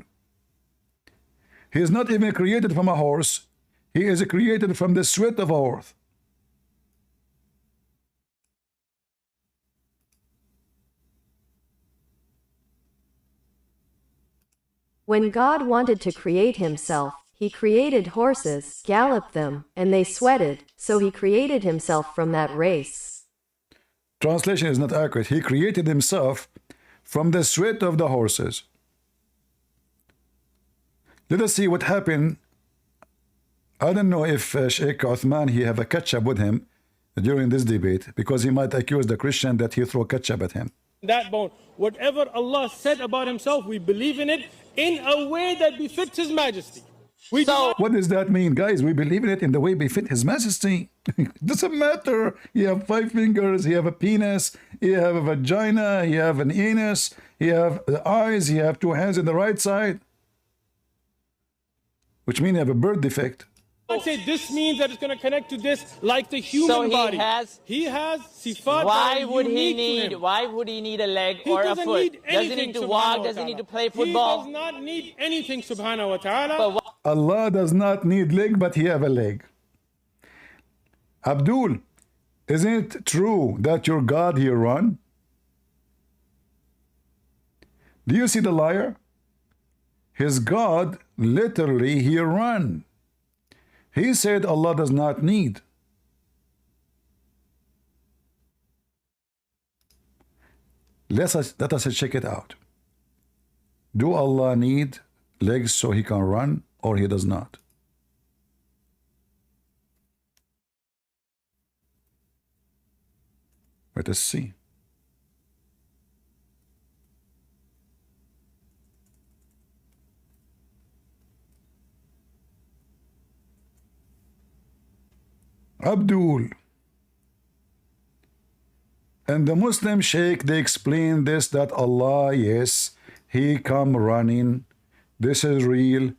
He is not even created from a horse. He is created from the sweat of a horse. When God wanted to create Himself, He created horses, galloped them, and they sweated, so He created Himself from that race. Translation is not accurate. He created Himself from the sweat of the horses. Let us see what happened. I don't know if Sheikh Uthman, he have a ketchup with him during this debate, because he might accuse the Christian that he throw ketchup at him. That bone. Whatever Allah said about Himself, we believe in it in a way that befits His Majesty. What does that mean, guys? We believe in it in the way befit His Majesty. It doesn't matter. You have 5 fingers, you have a penis, you have a vagina, you have an anus, you have the eyes, you have 2 hands in the right side, which means you have a birth defect. I say this means that it's going to connect to this like the human body. He has sifat. Why would he need a leg or a foot? Does he need to walk? Does he need to play football? He does not need anything, subhanahu wa ta'ala. Allah does not need leg, but He have a leg. Abdul, isn't it true that your God He run? Do you see the liar? His God, literally, He run. He said Allah does not need. Let us check it out. Do Allah need legs so He can run, or He does not? Let us see. Abdul. And the Muslim Sheikh, they explain this, that Allah, yes, He come running. This is real.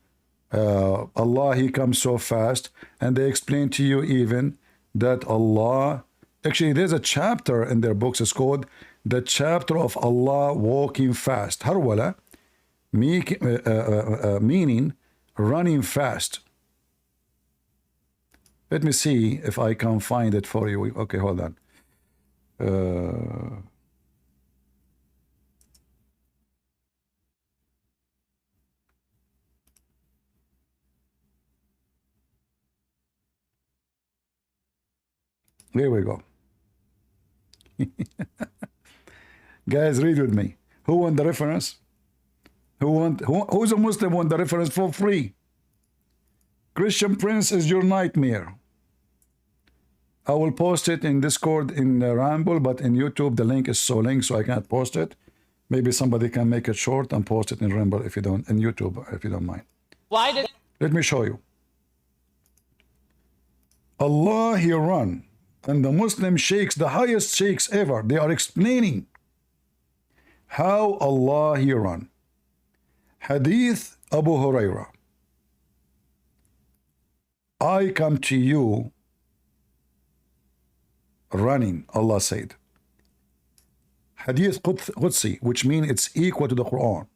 Allah, He comes so fast. And they explain to you even that Allah, actually there's a chapter in their books, it's called the chapter of Allah walking fast. Harwala, meaning running fast. Let me see if I can find it for you. Okay, hold on. Here we go. Guys, read with me. Who won the reference? Who's a Muslim won the reference for free? Christian Prince is your nightmare. I will post it in Discord in Ramble, but in YouTube the link is so linked, so I can't post it. Maybe somebody can make it short and post it in Ramble if you don't, in YouTube if you don't mind. Why did? Let me show you. Allah He run, and the Muslim sheikhs, the highest sheikhs ever, they are explaining how Allah He run. Hadith Abu Hurairah. I come to you running, Allah said. Hadith Qudsi, which means it's equal to the Quran.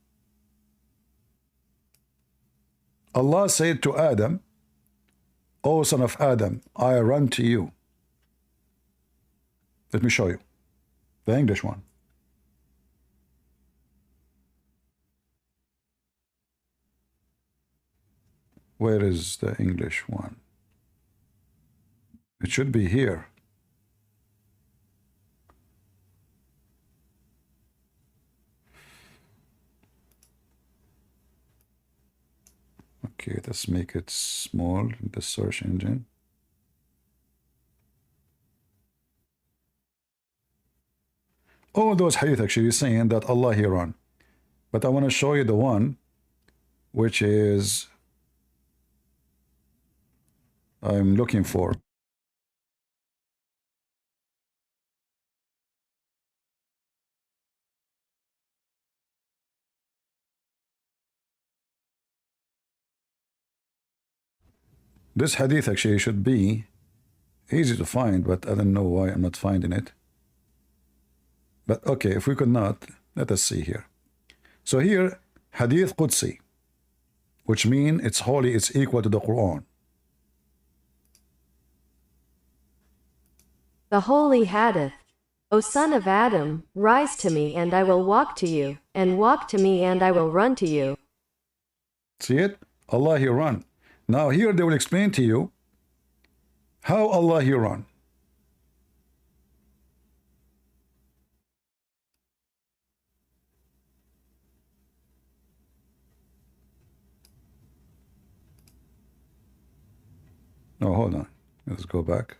Allah said to Adam, O son of Adam, I run to you. Let me show you the English one. Where is the English one? It should be here. Okay, let's make it small in the search engine. All those hadith actually saying that Allah He run. But I want to show you the one which is I'm looking for. This hadith actually should be easy to find, but I don't know why I'm not finding it. But okay, if we could not, let us see here. So here, Hadith Qudsi, which means it's holy, it's equal to the Quran. The holy hadith. O son of Adam, rise to me and I will walk to you, and walk to me and I will run to you. See it? Allah He run. Now here they will explain to you how Allah He run. Oh, hold on. Let's go back.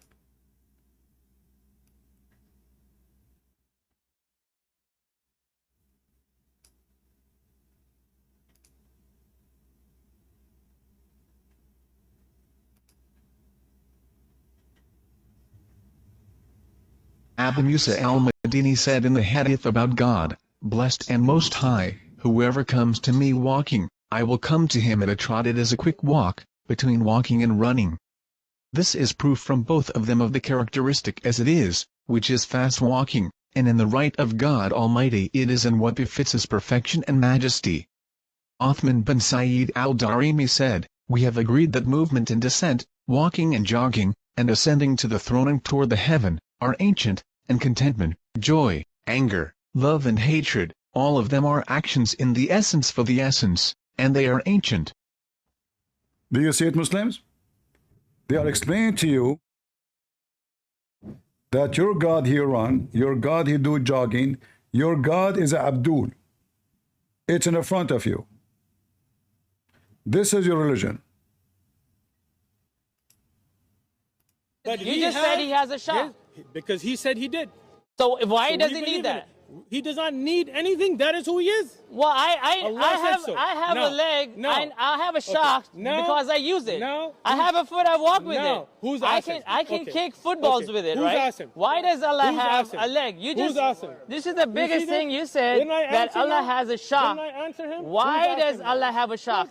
Abu Musa al-Madini said in the hadith about God, blessed and most high, whoever comes to me walking, I will come to him at a trot. It is a quick walk, between walking and running. This is proof from both of them of the characteristic as it is, which is fast walking, and in the right of God Almighty it is in what befits His perfection and majesty. Uthman bin Sayyid al-Darimi said, we have agreed that movement and descent, walking and jogging, and ascending to the throne and toward the heaven, are ancient, and contentment, joy, anger, love and hatred, all of them are actions in the essence for the essence, and they are ancient. Do you see it, Muslims? They are explaining to you that your God He run, your God He do jogging, your God is Abdul. It's in the front of you. This is your religion. But You just said he has a shop. Yes, because he said he did. So why So does we he believe need that? He does not need anything. That is who he is. Well, Allah I said so. have No. a leg. No. I have a shock No. because I use it. No. I have a foot. I walk with No. it. Who's I awesome? can Okay. kick footballs Okay. with it, Who's right? awesome? Why does Allah Who's have awesome? a leg? You Who's just awesome? this is the You biggest see thing that? you said Didn't I that answer Allah you? has a shock. Didn't I answer him? Why Who's does awesome? Allah have a shock?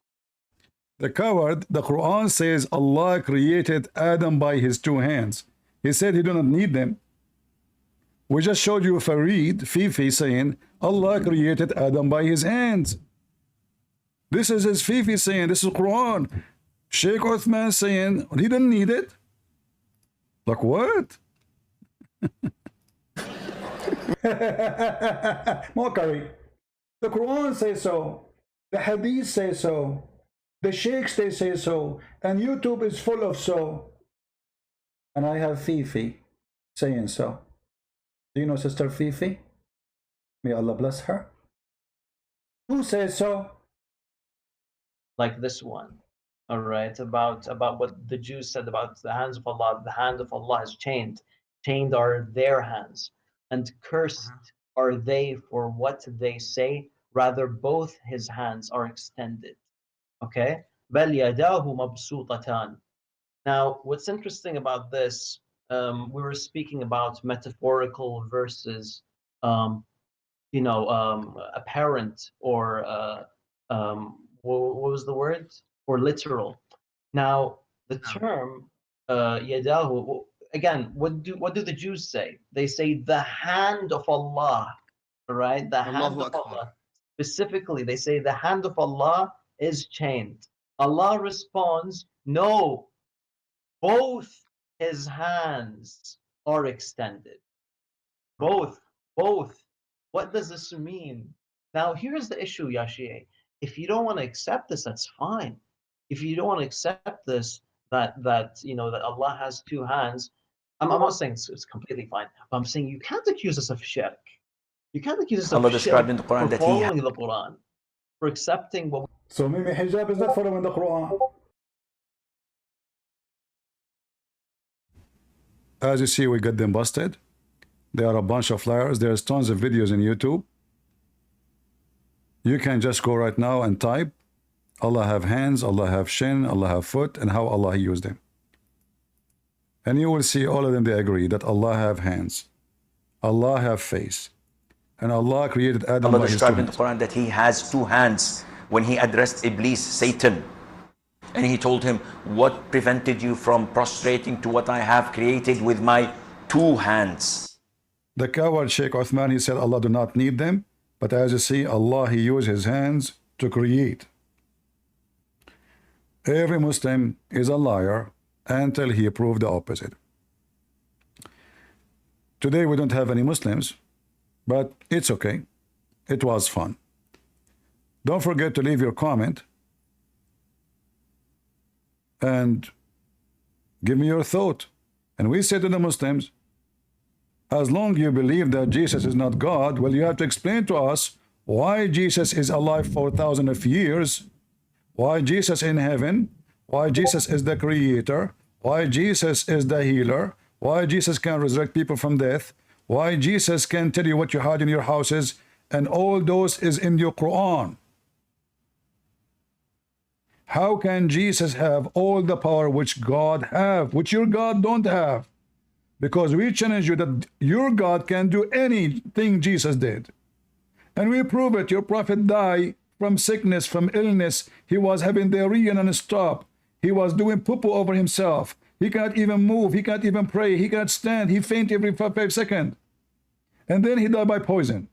The coward, the Quran says Allah created Adam by his two hands. He said he do not need them. We just showed you Farid, Fifi, saying Allah created Adam by his hands. This is his Fifi saying, this is Quran. Sheikh Uthman saying he didn't need it. Like what? Mockery. The Quran says so. The Hadith says so. The Sheikhs they say so. And YouTube is full of so. And I have Fifi saying so. Do you know Sister Fifi? May Allah bless her. Who says so? Like this one, all right, about what the Jews said about the hands of Allah. The hand of Allah is chained. Chained are their hands, and cursed are they for what they say. Rather, both his hands are extended. Okay? بَلْ يَدَاهُ مَبْسُوطَتَانِ. Now, what's interesting about this, we were speaking about metaphorical versus, apparent or what was the word? Or literal. Now, the term yadahu, again, what do the Jews say? They say the hand of Allah, right? The hand of Allah. Specifically, they say the hand of Allah is chained. Allah responds, no, both his hands are extended. Both. What does this mean? Now, here's the issue, Yashie. If you don't want to accept this, that's fine. If you don't want to accept this, that Allah has two hands, I'm not saying it's completely fine. But I'm saying you can't accuse us of shirk. You can't accuse us Allah of described shirk in the Quran for that He following the Quran, for accepting what. So maybe hijab is not following the Quran. As you see, we got them busted. They are a bunch of liars. There's tons of videos in YouTube. You can just go right now and type Allah have hands, Allah have shin, Allah have foot, and how Allah used them. And you will see all of them, they agree that Allah have hands, Allah have face, and Allah created Adam Allah by his two described in the hands. Quran that He has two hands when He addressed Iblis, Satan. And He told him, what prevented you from prostrating to what I have created with my two hands? The coward Sheikh Uthman, he said Allah do not need them. But as you see, Allah, He used His hands to create. Every Muslim is a liar until he proved the opposite. Today we don't have any Muslims, but it's okay. It was fun. Don't forget to leave your comment and give me your thought. And we say to the Muslims, as long as you believe that Jesus is not God, well, you have to explain to us why Jesus is alive for thousands of years, why Jesus in heaven, why Jesus is the creator, why Jesus is the healer, why Jesus can resurrect people from death, why Jesus can tell you what you hide in your houses, and all those is in your Quran. How can Jesus have all the power which God have, which your God don't have? Because we challenge you that your God can do anything Jesus did. And we prove it. Your prophet died from sickness, from illness. He was having diarrhea non-stop. He was doing poo-poo over himself. He cannot even move. He can't even pray. He cannot stand. He faint every 5 seconds. And then he died by poison.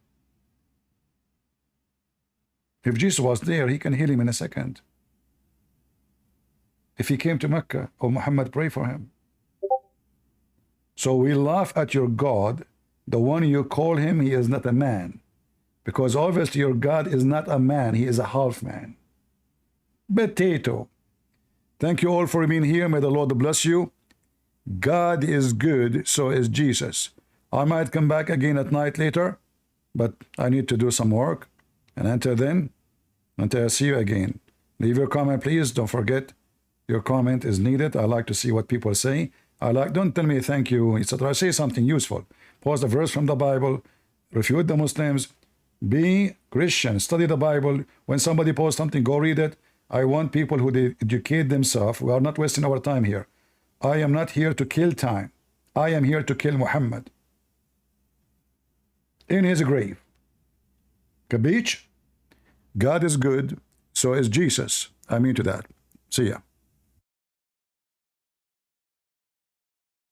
If Jesus was there, He can heal him in a second. If he came to Mecca, or Muhammad pray for him. So we laugh at your God, the one you call him, he is not a man. Because obviously your God is not a man, he is a half man. Potato. Thank you all for being here. May the Lord bless you. God is good, so is Jesus. I might come back again at night later, but I need to do some work. And until then, until I see you again, leave your comment, please. Don't forget, your comment is needed. I like to see what people say. Don't tell me thank you, etc. Say something useful. Post a verse from the Bible. Refute the Muslims. Be Christian. Study the Bible. When somebody posts something, go read it. I want people who they educate themselves. We are not wasting our time here. I am not here to kill time. I am here to kill Muhammad in his grave. Kabich? God is good, so is Jesus. I mean to that. See ya.